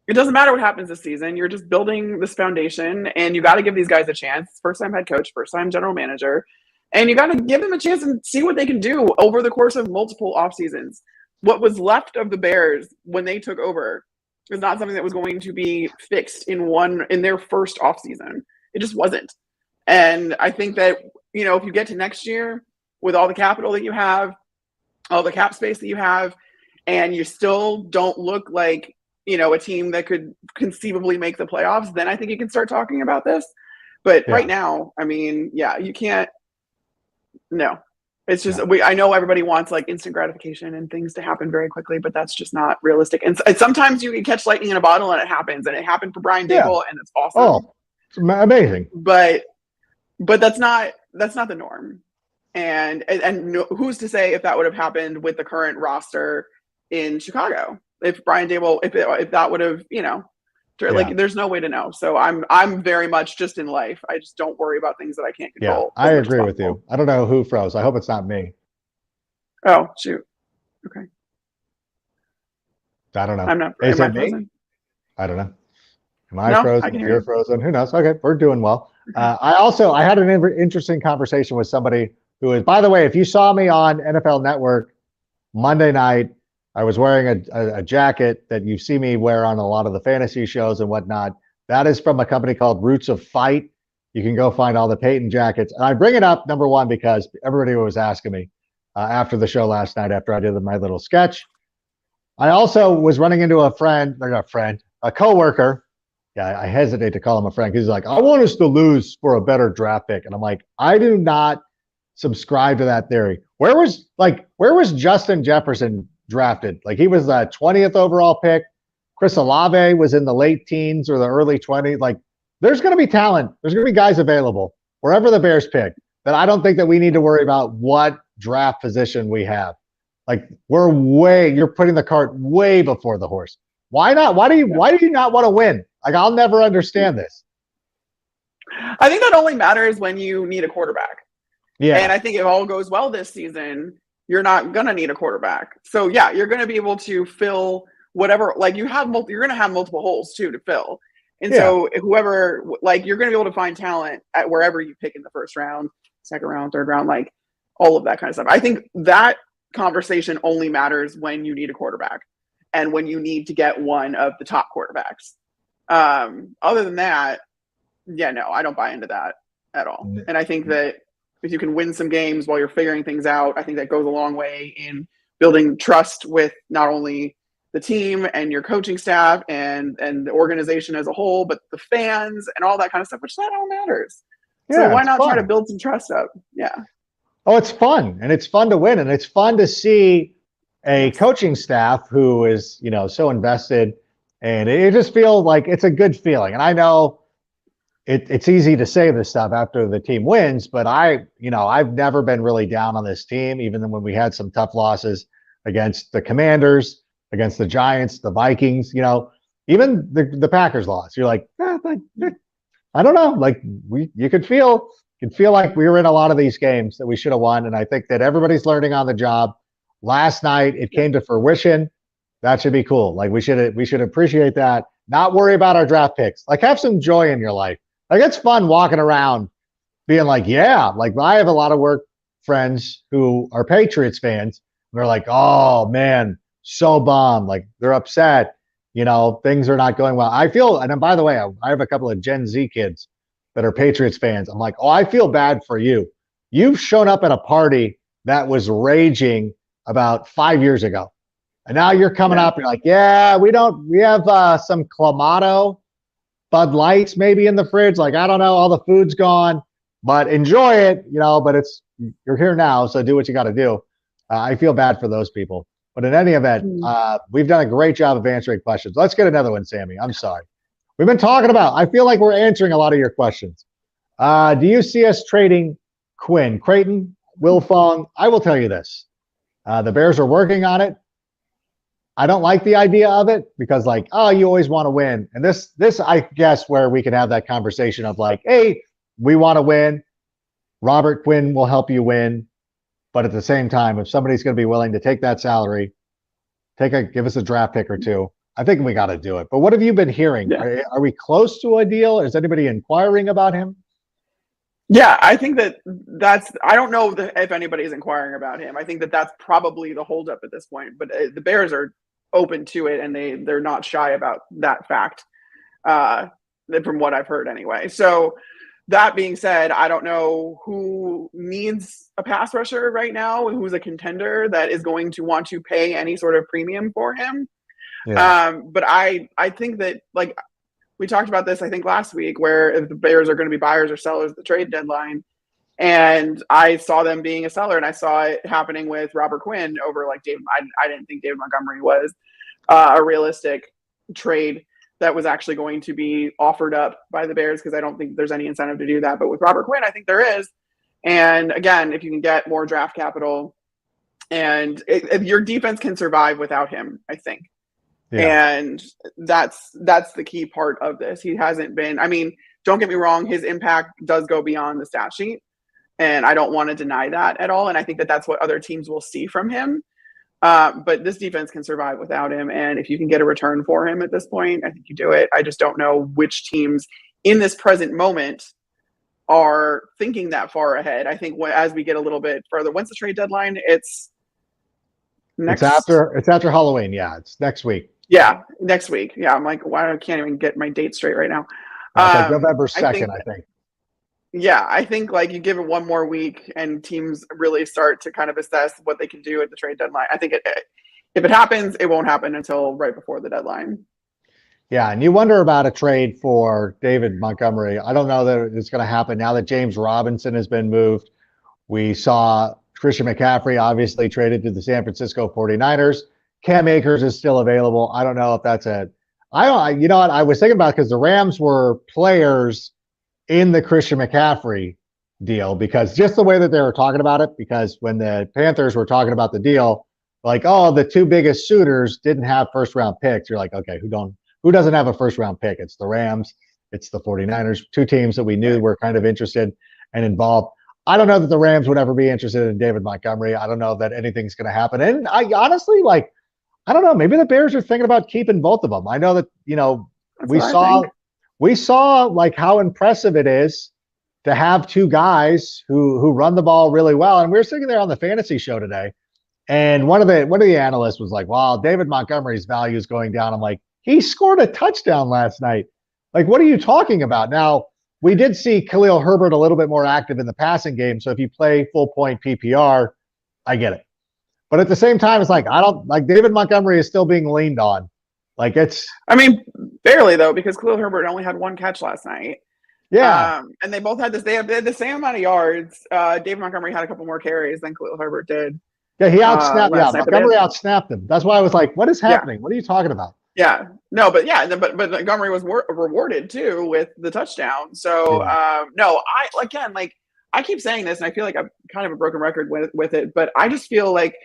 [SPEAKER 4] it doesn't matter what happens this season. You're just building this foundation, and you got to give these guys a chance. First-time head coach, first-time general manager, and you got to give them a chance and see what they can do over the course of multiple off seasons. What was left of the Bears when they took over was not something that was going to be fixed in their first off season. It just wasn't. And I think that, if you get to next year with all the capital that you have, all the cap space that you have, and you still don't look like, a team that could conceivably make the playoffs, then I think you can start talking about this. But right now, you can't. No, it's just, I know everybody wants like instant gratification and things to happen very quickly, but that's just not realistic. And sometimes you can catch lightning in a bottle and it happens, and it happened for Brian Dable, and it's awesome.
[SPEAKER 1] Oh, it's amazing.
[SPEAKER 4] But that's not the norm. And who's to say if that would have happened with the current roster in Chicago? If Brian Dable, if that would have, there's no way to know. So I'm very much just in life. I just don't worry about things that I can't control.
[SPEAKER 1] Yeah, I agree with you. I don't know who froze. I hope it's not me.
[SPEAKER 4] Oh, shoot. Okay.
[SPEAKER 1] I don't know.
[SPEAKER 4] I'm not.
[SPEAKER 1] Is
[SPEAKER 4] am
[SPEAKER 1] it
[SPEAKER 4] I
[SPEAKER 1] me?
[SPEAKER 4] frozen?
[SPEAKER 1] I don't know. Am I frozen? You're frozen. Who knows? Okay, we're doing well.
[SPEAKER 4] Okay.
[SPEAKER 1] I had an interesting conversation with somebody who is, by the way, if you saw me on NFL Network Monday night, I was wearing a jacket that you see me wear on a lot of the fantasy shows and whatnot. That is from a company called Roots of Fight. You can go find all the Peyton jackets. And I bring it up, number one, because everybody was asking me after the show last night, after I did my little sketch. I also was running into a coworker. Yeah, I hesitate to call him a friend because he's like, I want us to lose for a better draft pick. And I'm like, I do not subscribe to that theory. Where was Justin Jefferson drafted? Like, he was the 20th overall pick. Chris Olave was in the late teens or the early 20s. Like, there's going to be talent. There's going to be guys available wherever the Bears pick. That I don't think that we need to worry about what draft position we have. Like, you're putting the cart way before the horse. Why not? Why do you not want to win? Like, I'll never understand this.
[SPEAKER 4] I think that only matters when you need a quarterback.
[SPEAKER 1] Yeah.
[SPEAKER 4] And I think if all goes well this season, you're not going to need a quarterback. So yeah, you're going to be able to fill whatever, like you're going to have multiple holes too to fill. And so whoever, like, you're going to be able to find talent at wherever you pick in the first round, second round, third round, like all of that kind of stuff. I think that conversation only matters when you need a quarterback and when you need to get one of the top quarterbacks. Other than that, yeah, no, I don't buy into that at all. And I think that if you can win some games while you're figuring things out, I think that goes a long way in building trust with not only the team and your coaching staff and the organization as a whole, but the fans and all that kind of stuff, which that all matters.
[SPEAKER 1] Yeah,
[SPEAKER 4] so why not try to build some trust up? Yeah.
[SPEAKER 1] Oh, it's fun, and it's fun to win, and it's fun to see a coaching staff who is, so invested, and it just feels like it's a good feeling. And I know it's easy to say this stuff after the team wins, but I've never been really down on this team, even when we had some tough losses against the Commanders, against the Giants, the Vikings, even the Packers lost. You're like, I don't know. Like you could feel like we were in a lot of these games that we should have won. And I think that everybody's learning on the job. Last night it came to fruition. That should be cool. Like we should appreciate that. Not worry about our draft picks. Like have some joy in your life. Like it's fun walking around being like, yeah, like I have a lot of work friends who are Patriots fans. They're like, oh man, so bummed. Like they're upset. Things are not going well. I feel, and by the way, I have a couple of Gen Z kids that are Patriots fans. I'm like, oh, I feel bad for you. You've shown up at a party that was raging about 5 years ago. And now you're coming up, you're like, yeah, we have some Clamato, Bud Lights maybe in the fridge. Like, I don't know, all the food's gone, but enjoy it, but you're here now, so do what you got to do. I feel bad for those people. But in any event, we've done a great job of answering questions. Let's get another one, Sammy. I'm sorry. We've been talking about, I feel like we're answering a lot of your questions. Do you see us trading Quinn, Creighton, Wilfong? I will tell you this. The Bears are working on it. I don't like the idea of it because you always want to win. And this, I guess, where we can have that conversation of like, hey, we want to win. Robert Quinn will help you win. But at the same time, if somebody's going to be willing to take that salary, give us a draft pick or two, I think we got to do it. But what have you been hearing? Yeah. Are we close to a deal? Is anybody inquiring about him?
[SPEAKER 4] Yeah, I think I don't know if anybody's inquiring about him. I think that's probably the holdup at this point. But the Bears are open to it, and they're not shy about that fact, from what I've heard anyway. So that being said, I don't know who needs a pass rusher right now, who's a contender that is going to want to pay any sort of premium for him. Yeah. But I think that, like, we talked about this, I think, last week, where if the Bears are going to be buyers or sellers at the trade deadline, and I saw them being a seller, and I saw it happening with Robert Quinn over David. I didn't think David Montgomery was a realistic trade that was actually going to be offered up by the Bears, because I don't think there's any incentive to do that. But with Robert Quinn, I think there is. And again, if you can get more draft capital, and if your defense can survive without him, I think. Yeah. And that's the key part of this. He hasn't been, don't get me wrong, his impact does go beyond the stat sheet, and I don't want to deny that at all. And I think that's what other teams will see from him. But this defense can survive without him. And if you can get a return for him at this point, I think you do it. I just don't know which teams in this present moment are thinking that far ahead. I think as we get a little bit further, when's the trade deadline? It's
[SPEAKER 1] after Halloween. Yeah, it's next week.
[SPEAKER 4] Yeah, next week. Yeah, I'm like, I can't even get my date straight right now.
[SPEAKER 1] It's November 2nd, I think.
[SPEAKER 4] Yeah, I think you give it one more week and teams really start to kind of assess what they can do at the trade deadline. I think if it happens, it won't happen until right before the deadline.
[SPEAKER 1] Yeah, and you wonder about a trade for David Montgomery. I don't know that it's going to happen now that James Robinson has been moved. We saw Christian McCaffrey obviously traded to the San Francisco 49ers. Cam Akers is still available. I don't know if that's you know what I was thinking about, because the Rams were players in the Christian McCaffrey deal, because just the way that they were talking about it, because when the Panthers were talking about the deal, the two biggest suitors didn't have first round picks. You're like, okay, who doesn't have a first round pick? It's the Rams, it's the 49ers, two teams that we knew were kind of interested and involved. I don't know that the Rams would ever be interested in David Montgomery. I don't know that anything's going to happen. And I honestly, I don't know, maybe the Bears are thinking about keeping both of them. I know that, we saw how impressive it is to have two guys who run the ball really well. And we were sitting there on the fantasy show today, and one of the analysts was like, wow, David Montgomery's value is going down. I'm like, he scored a touchdown last night. What are you talking about? Now, we did see Khalil Herbert a little bit more active in the passing game. So if you play full point PPR, I get it. But at the same time, it's David Montgomery is still being leaned on.
[SPEAKER 4] Barely though, because Khalil Herbert only had one catch last night.
[SPEAKER 1] Yeah.
[SPEAKER 4] And they both had they had the same amount of yards. David Montgomery had a couple more carries than Khalil Herbert did.
[SPEAKER 1] Yeah, he outsnapped. Montgomery outsnapped him. That's why I was like, what is happening? Yeah. What are you talking about?
[SPEAKER 4] Yeah, no, but yeah, but Montgomery was rewarded too with the touchdown. So no, I keep saying this, and I feel like I'm kind of a broken record with it, but I just feel like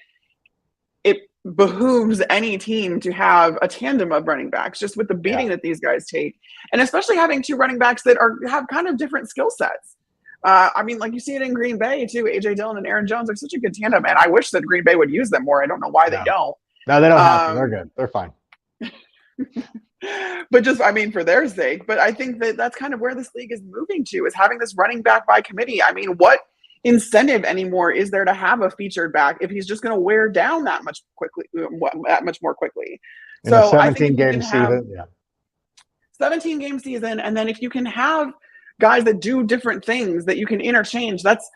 [SPEAKER 4] it behooves any team to have a tandem of running backs, just with the beating that these guys take, and especially having two running backs that have kind of different skill sets. I mean, like you see it in Green Bay too. AJ Dillon and Aaron Jones are such a good tandem, and I wish that Green Bay would use them more. I don't know why they don't.
[SPEAKER 1] No, they don't have to. They're good. They're fine.
[SPEAKER 4] But just, I mean, for their sake. But I think that that's kind of where this league is moving to, is having this running back by committee. I mean, what incentive anymore is there to have a featured back if he's just going to wear down that much more quickly?
[SPEAKER 1] In so a 17-game season,
[SPEAKER 4] 17-game season, and then if you can have guys that do different things that you can interchange, that's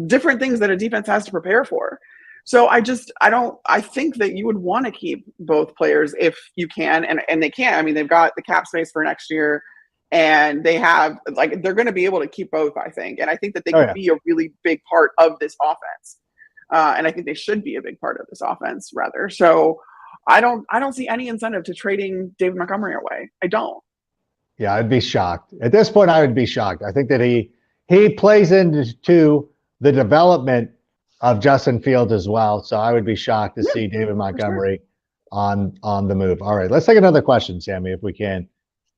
[SPEAKER 4] different things that a defense has to prepare for. So I think that you would want to keep both players if you can, and they can. I mean, they've got the cap space for next year, and they have, like, they're going to be able to keep both, I think. And I think that they could be a really big part of this offense. And I think they should be a big part of this offense, rather. So I don't see any incentive to trading David Montgomery away. I don't.
[SPEAKER 1] Yeah, I'd be shocked. At this point, I would be shocked. I think that he plays into the development of Justin Fields as well. So I would be shocked to see David Montgomery on the move. All right, let's take another question, Sammy, if we can.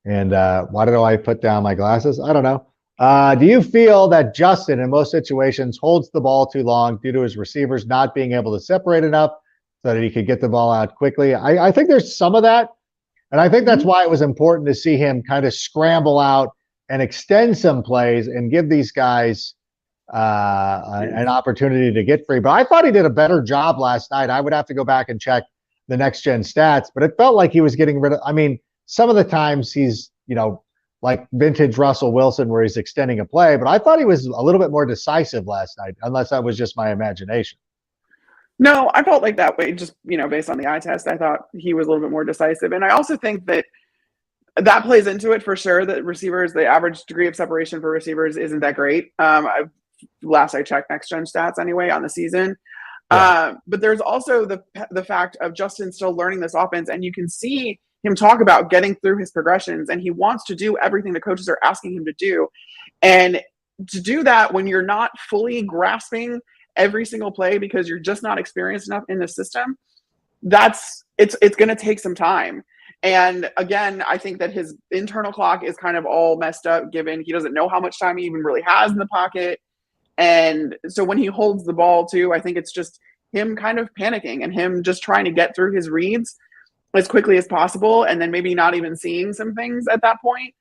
[SPEAKER 1] And why do I put down my glasses? I don't know. Do you feel that Justin, in most situations, holds the ball too long due to his receivers not being able to separate enough so that he could get the ball out quickly? I think there's some of that. And I think that's why it was important to see him kind of scramble out and extend some plays and give these guys an opportunity to get free. But I thought he did a better job last night. I would have to go back and check the next gen stats, but it felt like he was getting rid of, I mean, some of the times he's, like vintage Russell Wilson where he's extending a play, but I thought he was a little bit more decisive last night, unless that was just my imagination.
[SPEAKER 4] No, I felt like that way, just, based on the eye test. I thought he was a little bit more decisive. And I also think that plays into it for sure, that receivers, the average degree of separation for receivers isn't that great. Last I checked next gen stats anyway on the season. But there's also the fact of Justin still learning this offense, and you can see him talk about getting through his progressions, and he wants to do everything the coaches are asking him to do. And to do that when you're not fully grasping every single play because you're just not experienced enough in the system, it's going to take some time. And again, I think that his internal clock is kind of all messed up, given he doesn't know how much time he even really has in the pocket. And so when he holds the ball too, I think it's just him kind of panicking and him just trying to get through his reads as quickly as possible, and then maybe not even seeing some things at that point.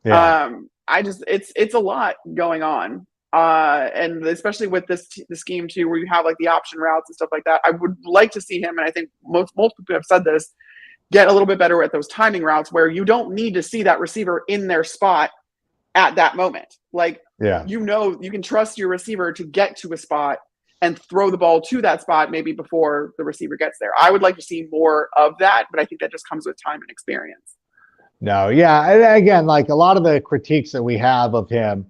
[SPEAKER 4] It's a lot going on. And especially with the scheme too, where you have like the option routes and stuff like that, I would like to see him, and I think most people have said this, get a little bit better at those timing routes where you don't need to see that receiver in their spot at that moment. Like, you can trust your receiver to get to a spot and throw the ball to that spot maybe before the receiver gets there. I would like to see more of that, but I think that just comes with time and experience.
[SPEAKER 1] No, yeah. And again, like a lot of the critiques that we have of him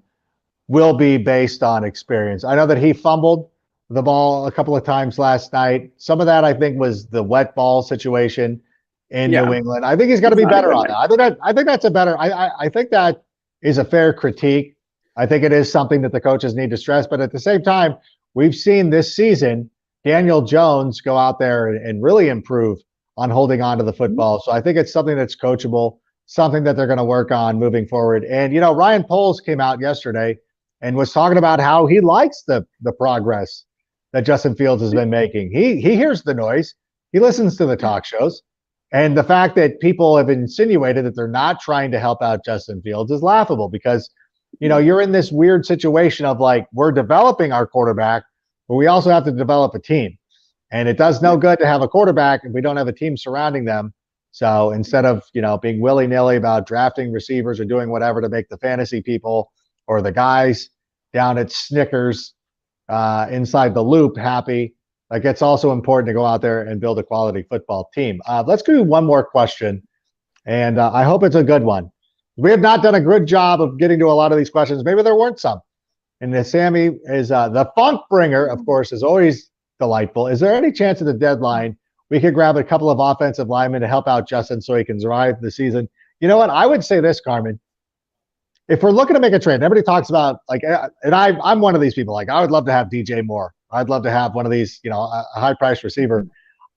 [SPEAKER 1] will be based on experience. I know that he fumbled the ball a couple of times last night. Some of that I think was the wet ball situation in New England. I think he's got to be better on that. I think that's a better, I think that is a fair critique. I think it is something that the coaches need to stress, but at the same time, we've seen this season Daniel Jones go out there and really improve on holding on to the football. So I think it's something that's coachable, something that they're going to work on moving forward. And, Ryan Poles came out yesterday and was talking about how he likes the progress that Justin Fields has been making. He hears the noise. He listens to the talk shows. And the fact that people have insinuated that they're not trying to help out Justin Fields is laughable because, you're in this weird situation of like, we're developing our quarterback, but we also have to develop a team. And it does no good to have a quarterback if we don't have a team surrounding them. So instead of, being willy-nilly about drafting receivers or doing whatever to make the fantasy people or the guys down at Snickers inside the loop happy, like it's also important to go out there and build a quality football team. Let's do one more question, and I hope it's a good one. We have not done a good job of getting to a lot of these questions. Maybe there weren't some. And Sammy is the funk bringer, of course, is always delightful. Is there any chance at the deadline we could grab a couple of offensive linemen to help out Justin so he can survive the season. You know what? I would say this, Carmen. If we're looking to make a trade, everybody talks about and I'm one of these people. Like, I would love to have DJ Moore. I'd love to have one of these, a high-priced receiver.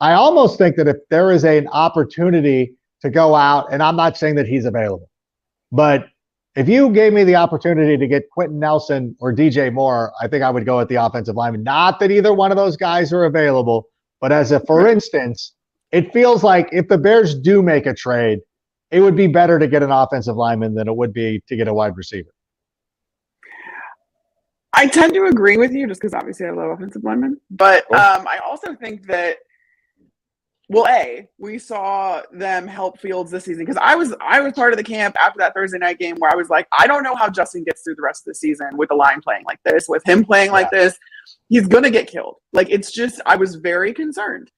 [SPEAKER 1] I almost think that if there is an opportunity to go out, and I'm not saying that he's available, but if you gave me the opportunity to get Quentin Nelson or DJ Moore, I think I would go with the offensive lineman. Not that either one of those guys are available, but as a for instance, it feels like if the Bears do make a trade, it would be better to get an offensive lineman than it would be to get a wide receiver.
[SPEAKER 4] I tend to agree with you just because obviously I love offensive linemen. But I also think that, we saw them help Fields this season because I was part of the camp after that Thursday night game where I was like, I don't know how Justin gets through the rest of the season with the line playing like this, with him playing like this. He's going to get killed. Like, it's just, I was very concerned.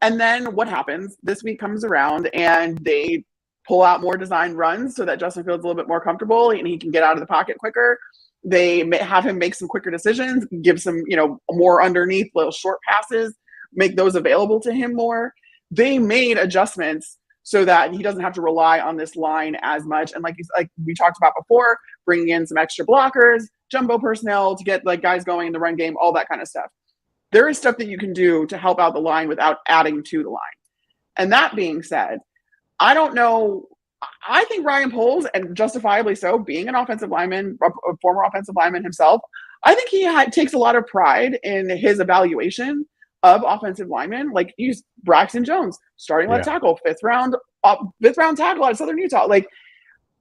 [SPEAKER 4] And then what happens? This week comes around and they pull out more designed runs so that Justin Fields a little bit more comfortable and he can get out of the pocket quicker. They have him make some quicker decisions, give some, more underneath little short passes, make those available to him more. They made adjustments so that he doesn't have to rely on this line as much. And like we talked about before, bringing in some extra blockers, jumbo personnel to get guys going in the run game, all that kind of stuff. There is stuff that you can do to help out the line without adding to the line. And that being said, I don't know. I think Ryan Poles, and justifiably so, being an offensive lineman, a former offensive lineman himself, I think he takes a lot of pride in his evaluation of offensive linemen. Like, he's Braxton Jones, starting left tackle, fifth round tackle out of Southern Utah.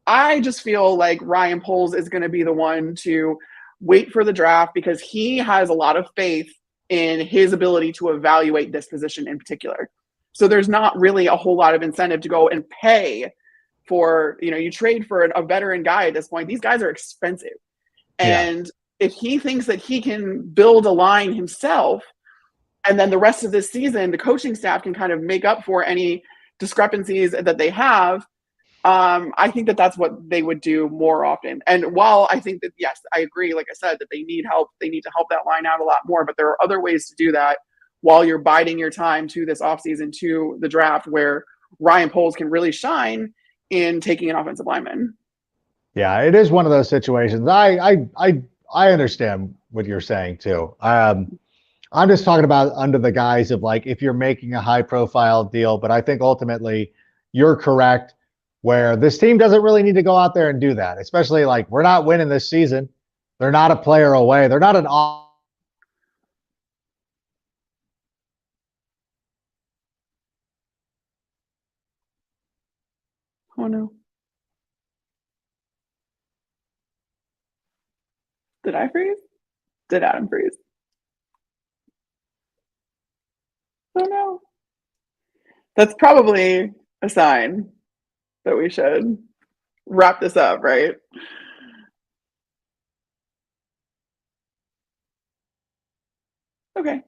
[SPEAKER 4] I just feel like Ryan Poles is going to be the one to wait for the draft because he has a lot of faith in his ability to evaluate this position in particular. So there's not really a whole lot of incentive to go and pay for, you trade for a veteran guy at this point. These guys are expensive. And if he thinks that he can build a line himself, and then the rest of this season, the coaching staff can kind of make up for any discrepancies that they have, I think that that's what they would do more often. And while I think that, yes, I agree, like I said, that they need help, they need to help that line out a lot more, but there are other ways to do that while you're biding your time to this offseason, to the draft, where Ryan Poles can really shine in taking an offensive lineman.
[SPEAKER 1] Yeah, it is one of those situations. I understand what you're saying too. I'm just talking about under the guise of if you're making a high profile deal, but I think ultimately you're correct where this team doesn't really need to go out there and do that, especially we're not winning this season. They're not a player away. They're not an Oh
[SPEAKER 4] no. Did I freeze? Did Adam freeze? Oh no. That's probably a sign that we should wrap this up, right? Okay.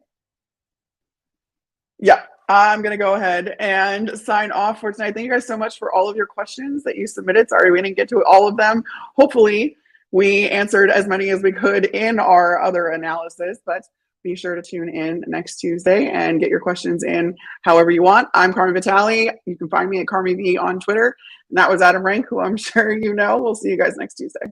[SPEAKER 4] Yeah, I'm going to go ahead and sign off for tonight. Thank you guys so much for all of your questions that you submitted. Sorry we didn't get to all of them. Hopefully we answered as many as we could in our other analysis, but be sure to tune in next Tuesday and get your questions in however you want. I'm Carmen Vitali. You can find me at Carmen V on Twitter. And that was Adam Rank, who I'm sure you know. We'll see you guys next Tuesday.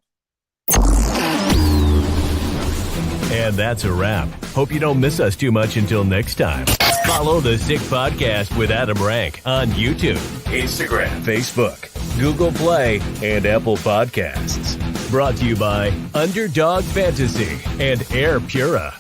[SPEAKER 2] And that's a wrap. Hope you don't miss us too much until next time. Follow the Sick Podcast with Adam Rank on YouTube, Instagram, Facebook, Google Play, and Apple Podcasts. Brought to you by Underdog Fantasy and Air Pura.